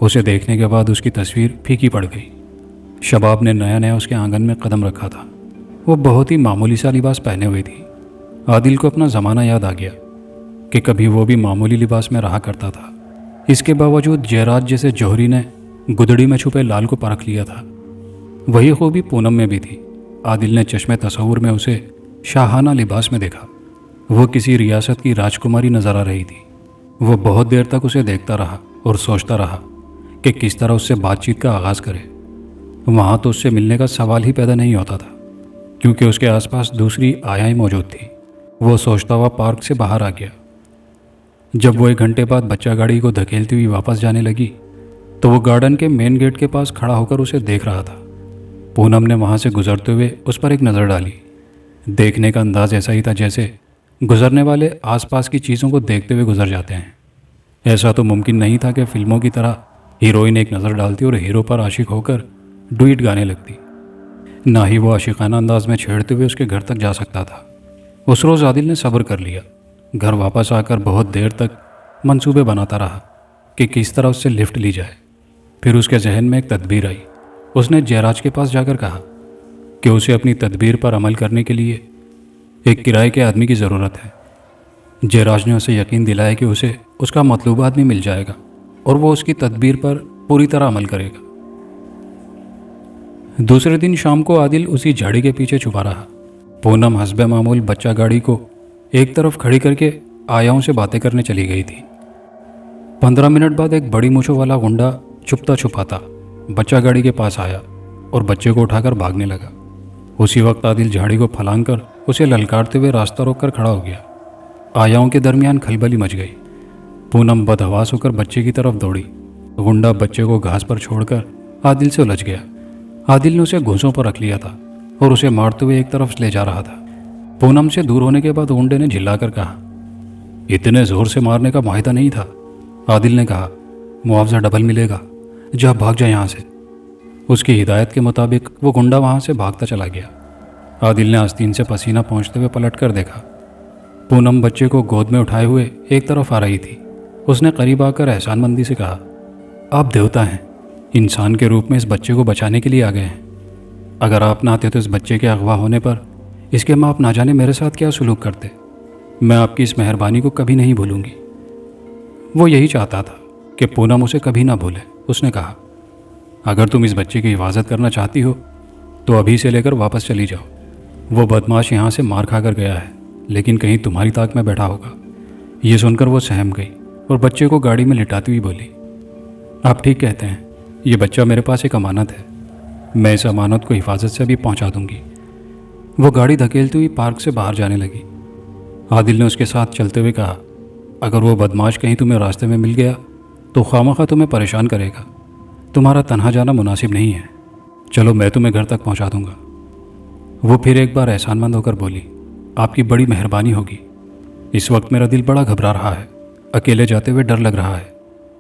[SPEAKER 1] उसे देखने के बाद उसकी तस्वीर फीकी पड़ गई। शबाब ने नया नया उसके आंगन में कदम रखा था। वो बहुत ही मामूली सा लिबास पहने हुई थी। आदिल को अपना ज़माना याद आ गया कि कभी वो भी मामूली लिबास में रहा करता था। इसके बावजूद जयराज जैसे जौहरी ने गुदड़ी में छुपे लाल को परख लिया था। वही खूबी पूनम में भी थी। आदिल ने चश्मे तसव्वुर में उसे शाहाना लिबास में देखा। वो किसी रियासत की राजकुमारी नजर आ रही थी। वो बहुत देर तक उसे देखता रहा और सोचता रहा कि किस तरह उससे बातचीत का आगाज़ करे। वहाँ तो उससे मिलने का सवाल ही पैदा नहीं होता था, क्योंकि उसके आसपास दूसरी आयाएं मौजूद थी। वो सोचता हुआ पार्क से बाहर आ गया। जब वो 1 घंटे बाद बच्चा गाड़ी को धकेलती हुई वापस जाने लगी तो वो गार्डन के मेन गेट के पास खड़ा होकर उसे देख रहा था। पूनम ने वहाँ से गुजरते हुए उस पर एक नज़र डाली। देखने का अंदाज ऐसा ही था जैसे गुजरने वाले आसपास की चीज़ों को देखते हुए गुजर जाते हैं। ऐसा तो मुमकिन नहीं था कि फिल्मों की तरह हीरोइन एक नज़र डालती और हीरो पर आशिक होकर डुइट गाने लगती। ना ही वो आशिकाना अंदाज में छेड़ते हुए उसके घर तक जा सकता था। उस रोज़ आदिल ने सब्र कर लिया। घर वापस आकर बहुत देर तक मंसूबे बनाता रहा कि किस तरह उससे लिफ्ट ली जाए। फिर उसके जहन में एक तदबीर आई। उसने जयराज के पास जाकर कहा कि उसे अपनी तदबीर पर अमल करने के लिए एक किराए के आदमी की ज़रूरत है। जयराज ने उसे यकीन दिलाया कि उसे उसका मतलूबा आदमी मिल जाएगा और वो उसकी तदबीर पर पूरी तरह अमल करेगा। दूसरे दिन शाम को आदिल उसी झाड़ी के पीछे छुपा रहा। पूनम हस्बे मामूल बच्चा गाड़ी को एक तरफ खड़ी करके आयाओं से बातें करने चली गई थी। 15 मिनट बाद एक बड़ी मूंछों वाला गुंडा छुपता छुपाता बच्चा गाड़ी के पास आया और बच्चे को उठाकर भागने लगा। उसी वक्त आदिल झाड़ी को फलांग कर उसे ललकारते हुए रास्ता रोककर खड़ा हो गया। आयाओं के दरमियान खलबली मच गई। पूनम बदहवास होकर बच्चे की तरफ दौड़ी। गुंडा बच्चे को घास पर छोड़कर आदिल से उलझ गया। आदिल ने उसे घूंसों पर रख लिया था और उसे मारते हुए एक तरफ ले जा रहा था। पूनम से दूर होने के बाद गुंडे ने झिल्लाकर कहा, इतने जोर से मारने का मुआहदा नहीं था। आदिल ने कहा, मुआवजा डबल मिलेगा, जा भाग जा यहाँ से। उसकी हिदायत के मुताबिक वो गुंडा वहाँ से भागता चला गया। आदिल ने आस्तीन से पसीना पहुँचते हुए पलट कर देखा। पूनम बच्चे को गोद में उठाए हुए एक तरफ आ रही थी। उसने करीब आकर एहसानमंदी से कहा, आप देवता हैं, इंसान के रूप में इस बच्चे को बचाने के लिए आ गए हैं। अगर आप ना आते तो इस बच्चे के अगवा होने पर इसके माँ बाप ना जाने मेरे साथ क्या सलूक करते। मैं आपकी इस मेहरबानी को कभी नहीं भूलूंगी। वो यही चाहता था कि पूनम उसे कभी ना भूले। उसने कहा, अगर तुम इस बच्चे की हिफाजत करना चाहती हो तो अभी से लेकर वापस चली जाओ। वो बदमाश यहाँ से मार खाकर गया है, लेकिन कहीं तुम्हारी ताक में बैठा होगा। ये सुनकर वो सहम गई और बच्चे को गाड़ी में लिटाती हुई बोली, आप ठीक कहते हैं, ये बच्चा मेरे पास एक अमानत है। मैं इस अमानत को हिफाजत से अभी पहुँचा दूंगी। वो गाड़ी धकेलती हुई पार्क से बाहर जाने लगी। आदिल ने उसके साथ चलते हुए कहा, अगर वो बदमाश कहीं तुम्हें रास्ते में मिल गया तो खामखा तुम्हें परेशान करेगा। तुम्हारा तन्हा जाना मुनासिब नहीं है। चलो मैं तुम्हें घर तक पहुंचा दूंगा। वो फिर एक बार एहसानमंद होकर बोली, आपकी बड़ी मेहरबानी होगी। इस वक्त मेरा दिल बड़ा घबरा रहा है, अकेले जाते हुए डर लग रहा है।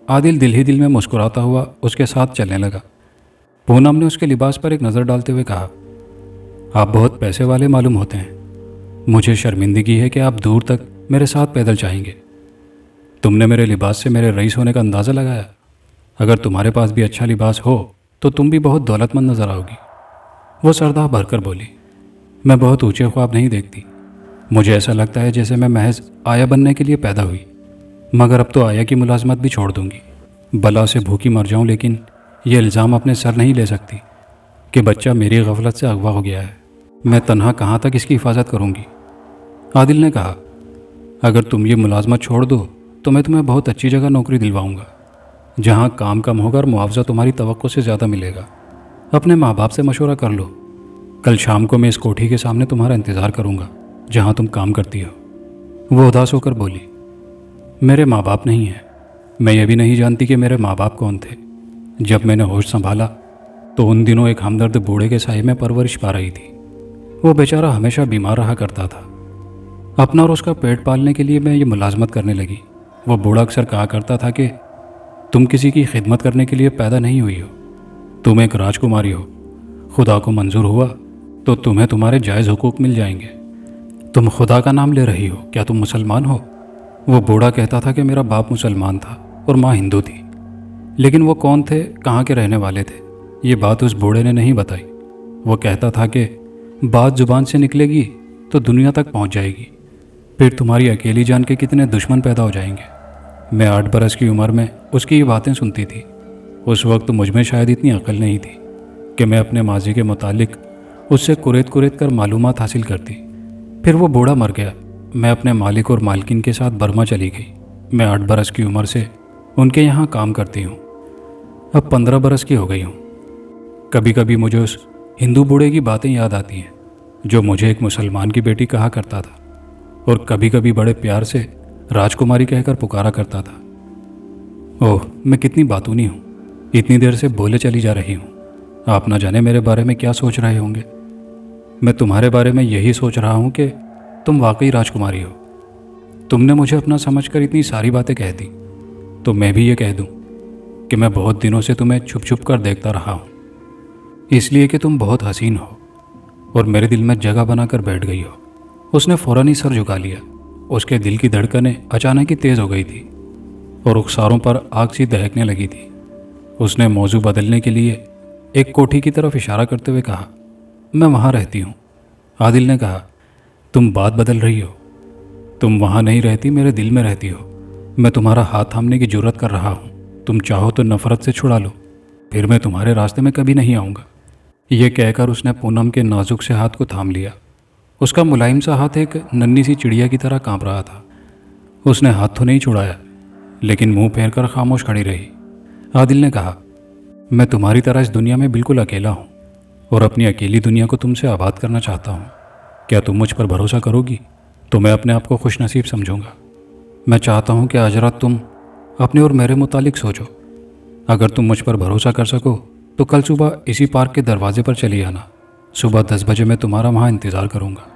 [SPEAKER 1] आदिल दिल ही दिल में मुस्कुराता हुआ उसके साथ चलने लगा। पूनम ने उसके लिबास पर एक नज़र डालते हुए कहा, आप बहुत पैसे वाले मालूम होते हैं। मुझे शर्मिंदगी है कि आप दूर तक मेरे साथ पैदल जाएंगे। तुमने मेरे लिबास से मेरे रईस होने का अंदाज़ा लगाया। अगर तुम्हारे पास भी अच्छा लिबास हो तो तुम भी बहुत दौलतमंद नजर आओगी। वो सरदाह भरकर बोली, मैं बहुत ऊंचे ख्वाब नहीं देखती। मुझे ऐसा लगता है जैसे मैं महज आया बनने के लिए पैदा हुई। मगर अब तो आया की मुलाजमत भी छोड़ दूंगी। बला से भूखी मर जाऊं, लेकिन यह इल्ज़ाम अपने सर नहीं ले सकती कि बच्चा मेरी गफलत से अगवा हो गया है। मैं तन्हा कहाँ तक इसकी हिफाजत करूँगी। आदिल ने कहा, अगर तुम ये मुलाजमत छोड़ दो तो मैं तुम्हें बहुत अच्छी जगह नौकरी दिलवाऊंगा, जहाँ काम कम होगा और मुआवजा तुम्हारी तवक्को से ज़्यादा मिलेगा। अपने माँ बाप से मशवरा कर लो। कल शाम को मैं इस कोठी के सामने तुम्हारा इंतज़ार करूँगा जहाँ तुम काम करती हो। वो उदास होकर बोली, मेरे माँ बाप नहीं हैं। मैं ये भी नहीं जानती कि मेरे माँ बाप कौन थे। जब मैंने होश संभाला तो उन दिनों एक हमदर्द बूढ़े के साए में परवरिश पा रही थी। वो बेचारा हमेशा बीमार रहा करता था। अपना और उसका पेट पालने के लिए मैं ये मुलाजमत करने लगी। वो बूढ़ा अक्सर कहा करता था कि तुम किसी की खिदमत करने के लिए पैदा नहीं हुई हो, तुम एक राजकुमारी हो। खुदा को मंजूर हुआ तो तुम्हें तुम्हारे जायज़ हुकूक मिल जाएंगे। तुम खुदा का नाम ले रही हो, क्या तुम मुसलमान हो? वो बूढ़ा कहता था कि मेरा बाप मुसलमान था और माँ हिंदू थी, लेकिन वो कौन थे, कहाँ के रहने वाले थे, ये बात उस बूढ़े ने नहीं बताई। वो कहता था कि बात जुबान से निकलेगी तो दुनिया तक पहुँच जाएगी, फिर तुम्हारी अकेली जान के कितने दुश्मन पैदा हो जाएंगे। मैं 8 बरस की उम्र में उसकी ये बातें सुनती थी। उस वक्त मुझ में शायद इतनी अकल नहीं थी कि मैं अपने माजी के मुतालिक उससे कुरेद कुरेद कर मालूमात हासिल करती। फिर वो बूढ़ा मर गया। मैं अपने मालिक और मालकिन के साथ बर्मा चली गई। मैं 8 बरस की उम्र से उनके यहाँ काम करती हूँ। अब 15 बरस की हो गई हूँ। कभी कभी मुझे उस हिंदू बूढ़े की बातें याद आती हैं जो मुझे एक मुसलमान की बेटी कहा करता था, और कभी कभी बड़े प्यार से राजकुमारी कहकर पुकारा करता था। ओह, मैं कितनी बातूनी हूँ, इतनी देर से बोले चली जा रही हूँ। आप ना जाने मेरे बारे में क्या सोच रहे होंगे। मैं तुम्हारे बारे में यही सोच रहा हूँ कि तुम वाकई राजकुमारी हो। तुमने मुझे अपना समझकर इतनी सारी बातें कह दी, तो मैं भी ये कह दूँ कि मैं बहुत दिनों से तुम्हें छुप छुप कर देखता रहा हूँ, इसलिए कि तुम बहुत हसीन हो और मेरे दिल में जगह बनाकर बैठ गई हो। उसने फ़ौरन ही सर झुका लिया। उसके दिल की धड़कनें अचानक ही तेज़ हो गई थी और रुखसारों पर आग सी दहकने लगी थी। उसने मौजू बदलने के लिए एक कोठी की तरफ इशारा करते हुए कहा, मैं वहाँ रहती हूँ। आदिल ने कहा, तुम बात बदल रही हो। तुम वहाँ नहीं रहती, मेरे दिल में रहती हो। मैं तुम्हारा हाथ थामने की जुर्रत कर रहा हूँ। तुम चाहो तो नफ़रत से छुड़ा लो, फिर मैं तुम्हारे रास्ते में कभी नहीं आऊँगा। ये कहकर उसने पूनम के नाजुक से हाथ को थाम लिया। उसका मुलायम सा हाथ एक नन्ही सी चिड़िया की तरह कांप रहा था। उसने हाथ तो नहीं छुड़ाया, लेकिन मुंह फेर कर खामोश खड़ी रही। आदिल ने कहा, मैं तुम्हारी तरह इस दुनिया में बिल्कुल अकेला हूँ और अपनी अकेली दुनिया को तुमसे आबाद करना चाहता हूँ। क्या तुम मुझ पर भरोसा करोगी तो मैं अपने आप को खुशनसीब समझूंगा। मैं चाहता हूँ कि आज रात तुम अपने और मेरे मुतालिक सोचो। अगर तुम मुझ पर भरोसा कर सको तो कल सुबह इसी पार्क के दरवाजे पर चली आना। सुबह 10 बजे मैं तुम्हारा वहाँ इंतज़ार करूँगा।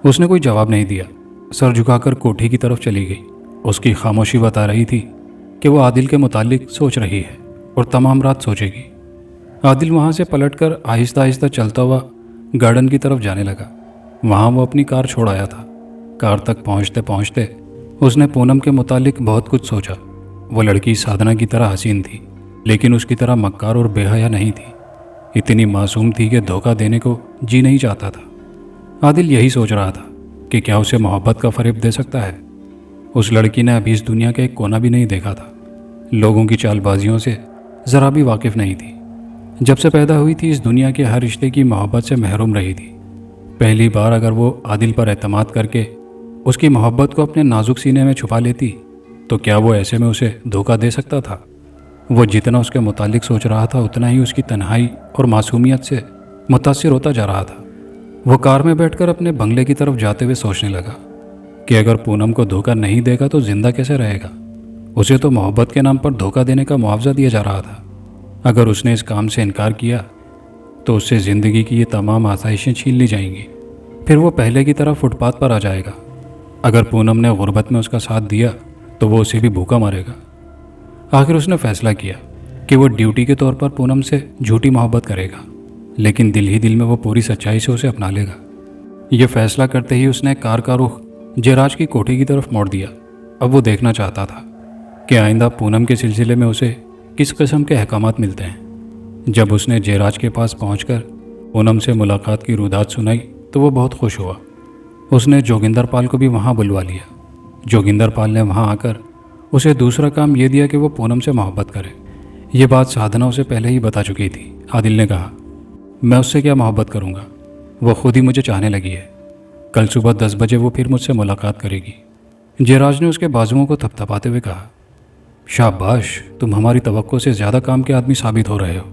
[SPEAKER 1] उसने कोई जवाब नहीं दिया, सर झुकाकर कोठी की तरफ चली गई। उसकी खामोशी बता रही थी कि वो आदिल के मुतालिक सोच रही है और तमाम रात सोचेगी। आदिल वहाँ से पलटकर आहिस्ता आहिस्ता चलता हुआ गार्डन की तरफ जाने लगा। वहाँ वो अपनी कार छोड़ आया था। कार तक पहुँचते पहुँचते उसने पूनम के मुतालिक बहुत कुछ सोचा। वो लड़की साधना की तरह हसीन थी, लेकिन उसकी तरह मक्कार और बेहया नहीं थी। इतनी मासूम थी कि धोखा देने को जी नहीं चाहता था। आदिल यही सोच रहा था कि क्या उसे मोहब्बत का फरेब दे सकता है। उस लड़की ने अभी इस दुनिया का एक कोना भी नहीं देखा था, लोगों की चालबाजियों से ज़रा भी वाकिफ़ नहीं थी। जब से पैदा हुई थी इस दुनिया के हर रिश्ते की मोहब्बत से महरूम रही थी। पहली बार अगर वो आदिल पर एतमाद करके उसकी मोहब्बत को अपने नाजुक सीने में छुपा लेती तो क्या वो ऐसे में उसे धोखा दे सकता था। वो जितना उसके मुतालिक सोच रहा था उतना ही उसकी तन्हाई और मासूमियत से मुतासिर होता जा रहा था। वो कार में बैठकर अपने बंगले की तरफ जाते हुए सोचने लगा कि अगर पूनम को धोखा नहीं देगा तो जिंदा कैसे रहेगा। उसे तो मोहब्बत के नाम पर धोखा देने का मुआवजा दिया जा रहा था। अगर उसने इस काम से इनकार किया तो उससे ज़िंदगी की ये तमाम आसाइशें छीन ली जाएंगी। फिर वो पहले की तरह फुटपाथ पर आ जाएगा। अगर पूनम ने गुर्बत में उसका साथ दिया तो वो उसे भी भूखा मारेगा। आखिर उसने फैसला किया कि वो ड्यूटी के तौर पर पूनम से झूठी मोहब्बत करेगा, लेकिन दिल ही दिल में वो पूरी सच्चाई से उसे अपना लेगा। ये फैसला करते ही उसने कार का रुख जयराज की कोठी की तरफ मोड़ दिया। अब वो देखना चाहता था कि आइंदा पूनम के सिलसिले में उसे किस किस्म के अहकामात मिलते हैं। जब उसने जयराज के पास पहुंचकर पूनम से मुलाकात की रुदात सुनाई तो वो बहुत खुश हुआ। उसने जोगिंदर पाल को भी वहाँ बुलवा लिया। जोगिंदर पाल ने वहाँ आकर उसे दूसरा काम ये दिया कि वो पूनम से मोहब्बत करे। ये बात साधना उसे पहले ही बता चुकी थी। आदिल ने कहा, मैं उससे क्या मोहब्बत करूँगा, वो खुद ही मुझे चाहने लगी है। कल सुबह 10 बजे वो फिर मुझसे मुलाकात करेगी। जयराज ने उसके बाजुओं को थपथपाते हुए कहा, शाबाश, तुम हमारी तवक्को से ज़्यादा काम के आदमी साबित हो रहे हो।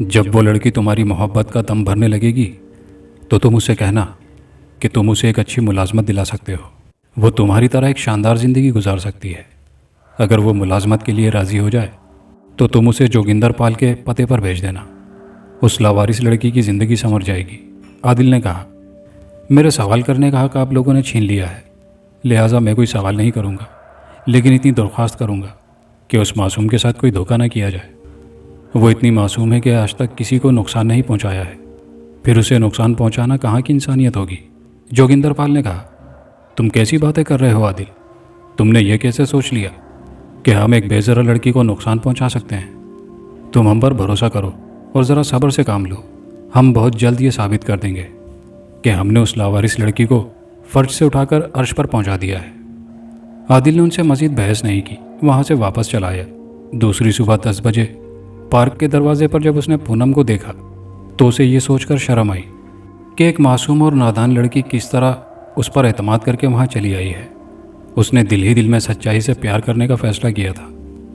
[SPEAKER 1] जब वो लड़की तुम्हारी मोहब्बत का दम भरने लगेगी तो तुम उसे कहना कि तुम उसे एक अच्छी मुलाजमत दिला सकते हो। वो तुम्हारी तरह एक शानदार ज़िंदगी गुजार सकती है। अगर वो मुलाजमत के लिए राज़ी हो जाए तो तुम उसे जोगिंदर पाल के पते पर भेज देना। उस लावारिस लड़की की ज़िंदगी संवर जाएगी। आदिल ने कहा, मेरे सवाल करने का हक आप लोगों ने छीन लिया है, लिहाजा मैं कोई सवाल नहीं करूँगा, लेकिन इतनी दरख्वास्त करूँगा कि उस मासूम के साथ कोई धोखा ना किया जाए। वो इतनी मासूम है कि आज तक किसी को नुकसान नहीं पहुँचाया है, फिर उसे नुकसान पहुँचाना कहाँ की इंसानियत होगी। जोगिंदर पाल ने कहा, तुम कैसी बातें कर रहे हो आदिल, तुमने ये कैसे सोच लिया कि हम एक बेज़रा लड़की को नुकसान पहुँचा सकते हैं। तुम हम पर भरोसा करो और ज़रा सब्र से काम लो। हम बहुत जल्द ये साबित कर देंगे कि हमने उस लावारिस लड़की को फर्श से उठाकर अर्श पर पहुँचा दिया है। आदिल ने उनसे मज़ीद बहस नहीं की, वहाँ से वापस चला आया। दूसरी सुबह 10 बजे पार्क के दरवाजे पर जब उसने पूनम को देखा तो उसे ये सोचकर शर्म आई कि एक मासूम और नादान लड़की किस तरह उस पर एतमाद करके वहाँ चली आई है। उसने दिल ही दिल में सच्चाई से प्यार करने का फ़ैसला किया था।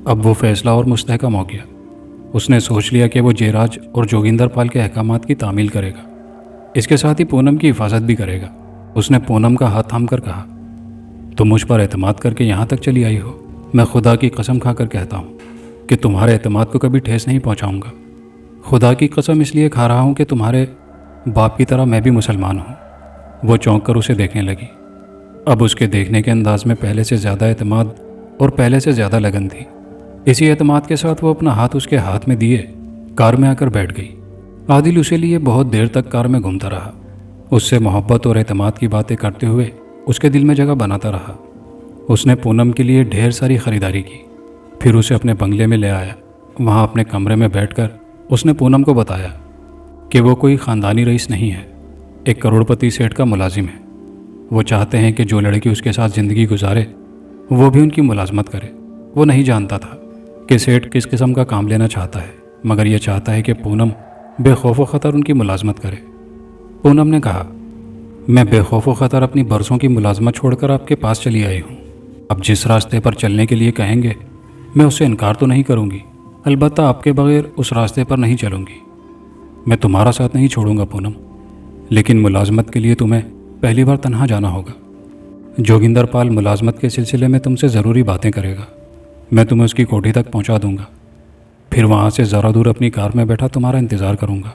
[SPEAKER 1] अब वो फ़ैसला और मुस्तहकम हो गया। उसने सोच लिया कि वो जयराज और जोगिंदर पाल के अहकामात की तामील करेगा, इसके साथ ही पूनम की हिफाजत भी करेगा। उसने पूनम का हाथ थाम कर कहा, तुम मुझ पर एतमाद करके यहाँ तक चली आई हो। मैं खुदा की कसम खाकर कहता हूँ कि तुम्हारे एतमाद को कभी ठेस नहीं पहुँचाऊँगा। खुदा की कसम इसलिए खा रहा हूँ कि तुम्हारे बाप की तरह मैं भी मुसलमान हूँ। वो चौंक कर उसे देखने लगी। अब उसके देखने के अंदाज में पहले से ज़्यादा एतमाद और पहले से ज़्यादा लगन थी। इसी एतमाद के साथ वो अपना हाथ उसके हाथ में दिए कार में आकर बैठ गई। आदिल उसे लिए बहुत देर तक कार में घूमता रहा। उससे मोहब्बत और एतमाद की बातें करते हुए उसके दिल में जगह बनाता रहा। उसने पूनम के लिए ढेर सारी ख़रीदारी की, फिर उसे अपने बंगले में ले आया। वहाँ अपने कमरे में बैठकर उसने पूनम को बताया कि वो कोई ख़ानदानी रईस नहीं है, एक करोड़पति सेठ का मुलाजिम है। वो चाहते हैं कि जो लड़की उसके साथ ज़िंदगी गुजारे वो भी उनकी मुलाजमत करे। वो नहीं जानता था कि सेठ किस किस्म का काम लेना चाहता है, मगर यह चाहता है कि पूनम बेखौफ व ख़तर उनकी मुलाजमत करे। पूनम ने कहा, मैं बेखौफ व ख़तर अपनी बरसों की मुलाजमत छोड़कर आपके पास चली आई हूँ। अब जिस रास्ते पर चलने के लिए कहेंगे मैं उससे इनकार तो नहीं करूँगी, अलबत्ता आपके बगैर उस रास्ते पर नहीं चलूँगी। मैं तुम्हारा साथ नहीं छोड़ूंगा पूनम, लेकिन मुलाजमत के लिए तुम्हें पहली बार तन्हा जाना होगा। जोगिंदर पाल मुलाजमत के सिलसिले में तुमसे ज़रूरी बातें करेगा। मैं तुम्हें उसकी कोठी तक पहुंचा दूंगा, फिर वहां से ज़रा दूर अपनी कार में बैठा तुम्हारा इंतज़ार करूंगा।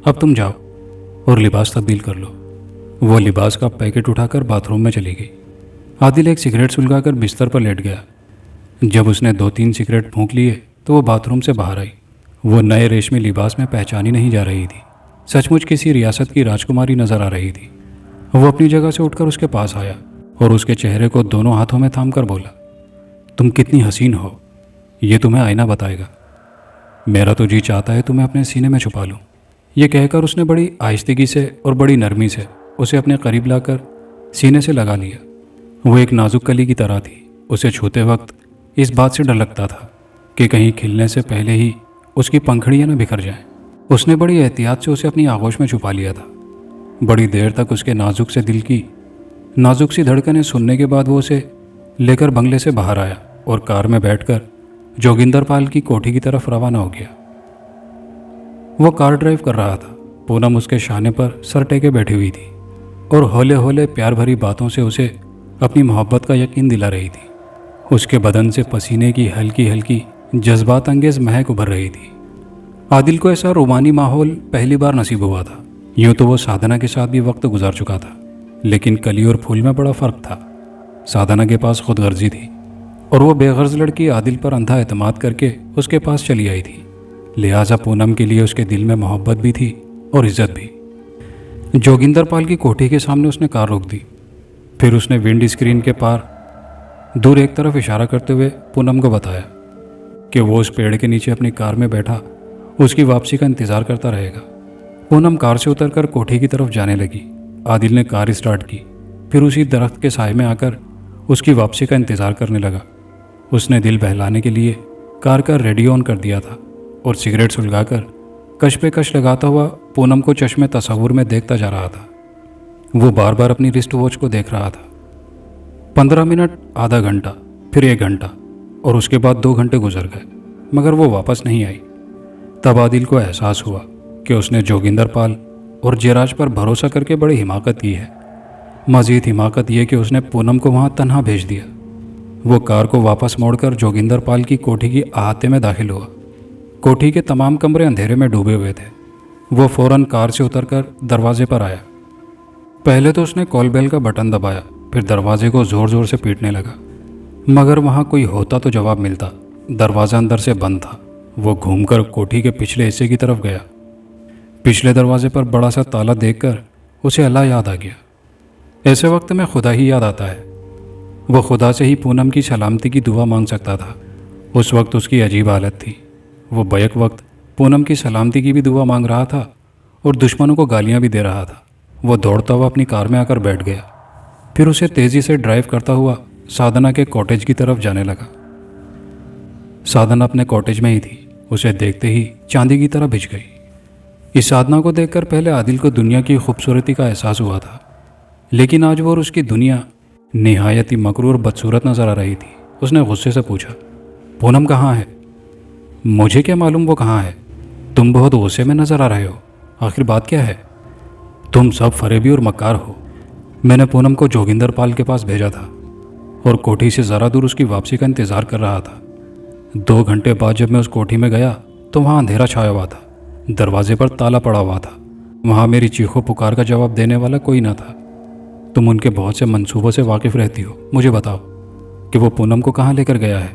[SPEAKER 1] अब तुम जाओ और लिबास तब्दील कर लो। वो लिबास का पैकेट उठाकर बाथरूम में चली गई। आदिल एक सिगरेट सुलगाकर बिस्तर पर लेट गया। जब उसने 2-3 सिगरेट फूंक लिए तो वो बाथरूम से बाहर आई। वो नए रेशमी लिबास में पहचानी नहीं जा रही थी, सचमुच किसी रियासत की राजकुमारी नजर आ रही थी। वो अपनी जगह से उठकर उसके पास आया और उसके चेहरे को दोनों हाथों में थाम कर बोला, तुम कितनी हसीन हो, ये तुम्हें आईना बताएगा। मेरा तो जी चाहता है तुम्हें अपने सीने में छुपा लूं। ये कहकर उसने बड़ी आहिस्तगी से और बड़ी नरमी से उसे अपने करीब लाकर सीने से लगा लिया। वो एक नाजुक कली की तरह थी। उसे छूते वक्त इस बात से डर लगता था कि कहीं खिलने से पहले ही उसकी पंखड़ियां न बिखर जाएं। उसने बड़ी एहतियात से उसे अपनी आगोश में छुपा लिया था। बड़ी देर तक उसके नाजुक से दिल की नाजुक सी धड़कनें सुनने के बाद वो उसे लेकर बंगले से बाहर आया और कार में बैठकर जोगिंदर पाल की कोठी की तरफ रवाना हो गया। वो कार ड्राइव कर रहा था। पूनम उसके शाने पर सर टेके बैठी हुई थी और हौले हौले प्यार भरी बातों से उसे अपनी मोहब्बत का यकीन दिला रही थी। उसके बदन से पसीने की हल्की हल्की जज्बात अंगेज महक उभर रही थी। आदिल को ऐसा रोमानी माहौल पहली बार नसीब हुआ था। यूं तो वो साधना के साथ भी वक्त गुजार चुका था, लेकिन कली और फूल में बड़ा फर्क था। साधना के पास खुद गर्जी थी और वो बेगर्ज लड़की आदिल पर अंधा एतमाद करके उसके पास चली आई थी। लिहाजा पूनम के लिए उसके दिल में मोहब्बत भी थी और इज्जत भी। जोगिंदर पाल की कोठी के सामने उसने कार रोक दी। फिर उसने विंड स्क्रीन के पार दूर एक तरफ इशारा करते हुए पूनम को बताया कि वो उस पेड़ के नीचे अपनी कार में बैठा उसकी वापसी का इंतज़ार करता रहेगा। पूनम कार से उतरकर कोठी की तरफ जाने लगी। आदिल ने कार स्टार्ट की, फिर उसी दरख्त के साए में आकर उसकी वापसी का इंतज़ार करने लगा। उसने दिल बहलाने के लिए कार का रेडियो ऑन कर दिया था और सिगरेट सुलगाकर कश पे कश लगाता हुआ पूनम को चश्मे तस्वुर में देखता जा रहा था। वो बार बार अपनी रिस्ट वॉच को देख रहा था। 15 मिनट, आधा घंटा, फिर 1 घंटा और उसके बाद 2 घंटे गुजर गए, मगर वो वापस नहीं आई। तब आदिल को एहसास हुआ कि उसने जोगिंदर पाल और जयराज पर भरोसा करके बड़ी हिमाकत की है। मज़ीद हिमाकत यह कि उसने पूनम को वहाँ तन्हा भेज दिया। वो कार को वापस मोड़कर जोगिंदर पाल की कोठी की अहाते में दाखिल हुआ। कोठी के तमाम कमरे अंधेरे में डूबे हुए थे। वो फौरन कार से उतरकर दरवाजे पर आया। पहले तो उसने कॉल बेल का बटन दबाया, फिर दरवाजे को ज़ोर ज़ोर से पीटने लगा, मगर वहाँ कोई होता तो जवाब मिलता। दरवाज़ा अंदर से बंद था। वो घूमकर कोठी के पिछले हिस्से की तरफ गया। पिछले दरवाजे पर बड़ा सा ताला देखकर उसे अल्लाह याद आ गया। ऐसे वक्त में खुदा ही याद आता है। वो खुदा से ही पूनम की सलामती की दुआ मांग सकता था। उस वक्त उसकी अजीब हालत थी। वो बैक वक्त पूनम की सलामती की भी दुआ मांग रहा था और दुश्मनों को गालियां भी दे रहा था। वो दौड़ता हुआ अपनी कार में आकर बैठ गया। फिर उसे तेज़ी से ड्राइव करता हुआ साधना के कॉटेज की तरफ जाने लगा। साधना अपने कॉटेज में ही थी। उसे देखते ही चांदी की तरह भिज गई। इस साधना को देखकर पहले आदिल को दुनिया की खूबसूरती का एहसास हुआ था, लेकिन आज वो और उसकी दुनिया निहायत ही मकरूर और बदसूरत नजर आ रही थी। उसने गुस्से से पूछा, पूनम कहाँ है? मुझे क्या मालूम वो कहाँ है? तुम बहुत गुस्से में नजर आ रहे हो। आखिर बात क्या है? तुम सब फरेबी और मक्कार हो। मैंने पूनम को जोगिंदर पाल के पास भेजा था और कोठी से ज़रा दूर उसकी वापसी का इंतज़ार कर रहा था। 2 घंटे बाद जब मैं उस कोठी में गया तो वहाँ अंधेरा छाया हुआ था। दरवाजे पर ताला पड़ा हुआ था। वहाँ मेरी चीखों पुकार का जवाब देने वाला कोई ना था। तुम उनके बहुत से मंसूबों से वाकिफ़ रहती हो। मुझे बताओ कि वो पूनम को कहाँ लेकर गया है।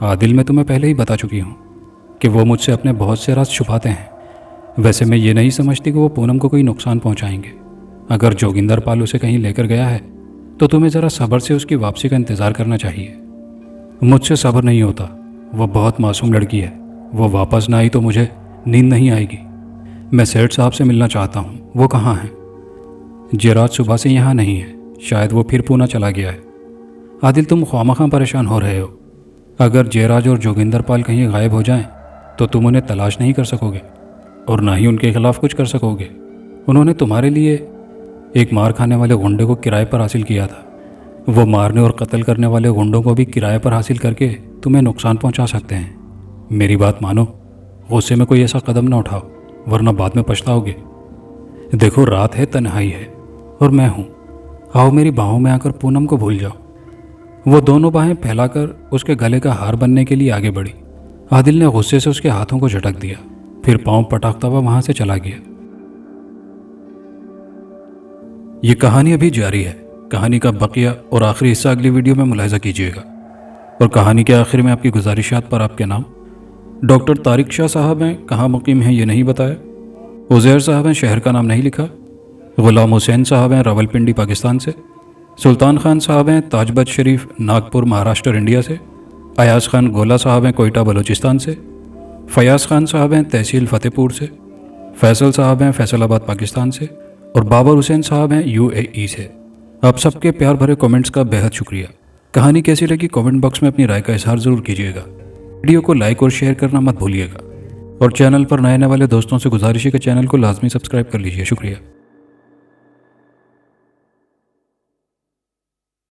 [SPEAKER 1] आदिल, मैं तुम्हें पहले ही बता चुकी हूँ कि वो मुझसे अपने बहुत से राज छुपाते हैं। वैसे मैं ये नहीं समझती कि वो पूनम को कोई नुकसान पहुँचाएंगे। अगर जोगिंदर पाल उसे कहीं लेकर गया है तो तुम्हें ज़रा सब्र से उसकी वापसी का इंतज़ार करना चाहिए। मुझसे सब्र नहीं होता। वो बहुत मासूम लड़की है। वो वापस ना आई तो मुझे नींद नहीं आएगी। मैं सेठ साहब से मिलना चाहता हूँ। वो कहाँ हैं? जयराज सुबह से यहाँ नहीं है। शायद वो फिर पूना चला गया है। आदिल, तुम ख्वामख़ा परेशान हो रहे हो। अगर जयराज और जोगिंदर पाल कहीं गायब हो जाएं तो तुम उन्हें तलाश नहीं कर सकोगे और ना ही उनके खिलाफ कुछ कर सकोगे। उन्होंने तुम्हारे लिए एक मार खाने वाले गुंडे को किराए पर हासिल किया था। वो मारने और कत्ल करने वाले गुंडों को भी किराए पर हासिल करके तुम्हें नुकसान पहुंचा सकते हैं। मेरी बात मानो, गुस्से में कोई ऐसा कदम ना उठाओ, वरना बाद में पछताओगे। देखो, रात है, तन्हाई है और मैं हूँ। आओ मेरी बाहों में आकर पूनम को भूल जाओ। वो दोनों बाहें फैलाकर उसके गले का हार बनने के लिए आगे बढ़ी। आदिल ने गुस्से से उसके हाथों को झटक दिया, फिर पांव पटाखता हुआ वहां से चला गया। ये कहानी अभी जारी है। कहानी का बकिया और आखिरी हिस्सा अगली वीडियो में मुलाहिजा कीजिएगा। और कहानी के आखिर में आपकी गुजारिशात पर आपके नाम। डॉक्टर तारिक शाह साहब हैं, कहाँ मुकीम हैं ये नहीं बताया। उज़ैर साहब हैं, शहर का नाम नहीं लिखा। गुलाम हुसैन साहब हैं, रावलपिंडी पाकिस्तान से। सुल्तान खान साहब हैं, ताजबत शरीफ, नागपुर, महाराष्ट्र, इंडिया से। अयाज खान गोला साहब हैं, कोयटा, बलूचिस्तान से। फयाज खान साहब हैं, तहसील फ़तेहपुर से। फैसल साहब हैं, फैसलाबाद, पाकिस्तान से। और बाबर हुसैन साहब हैं, UAE से। आप सबके प्यार भरे कमेंट्स का बेहद शुक्रिया। कहानी कैसी लगी कमेंट बॉक्स में अपनी राय का इजहार ज़रूर कीजिएगा। वीडियो को लाइक और शेयर करना मत भूलिएगा। और चैनल पर नए आने वाले दोस्तों से गुजारिश है कि चैनल को लाजमी सब्सक्राइब कर लीजिए। शुक्रिया।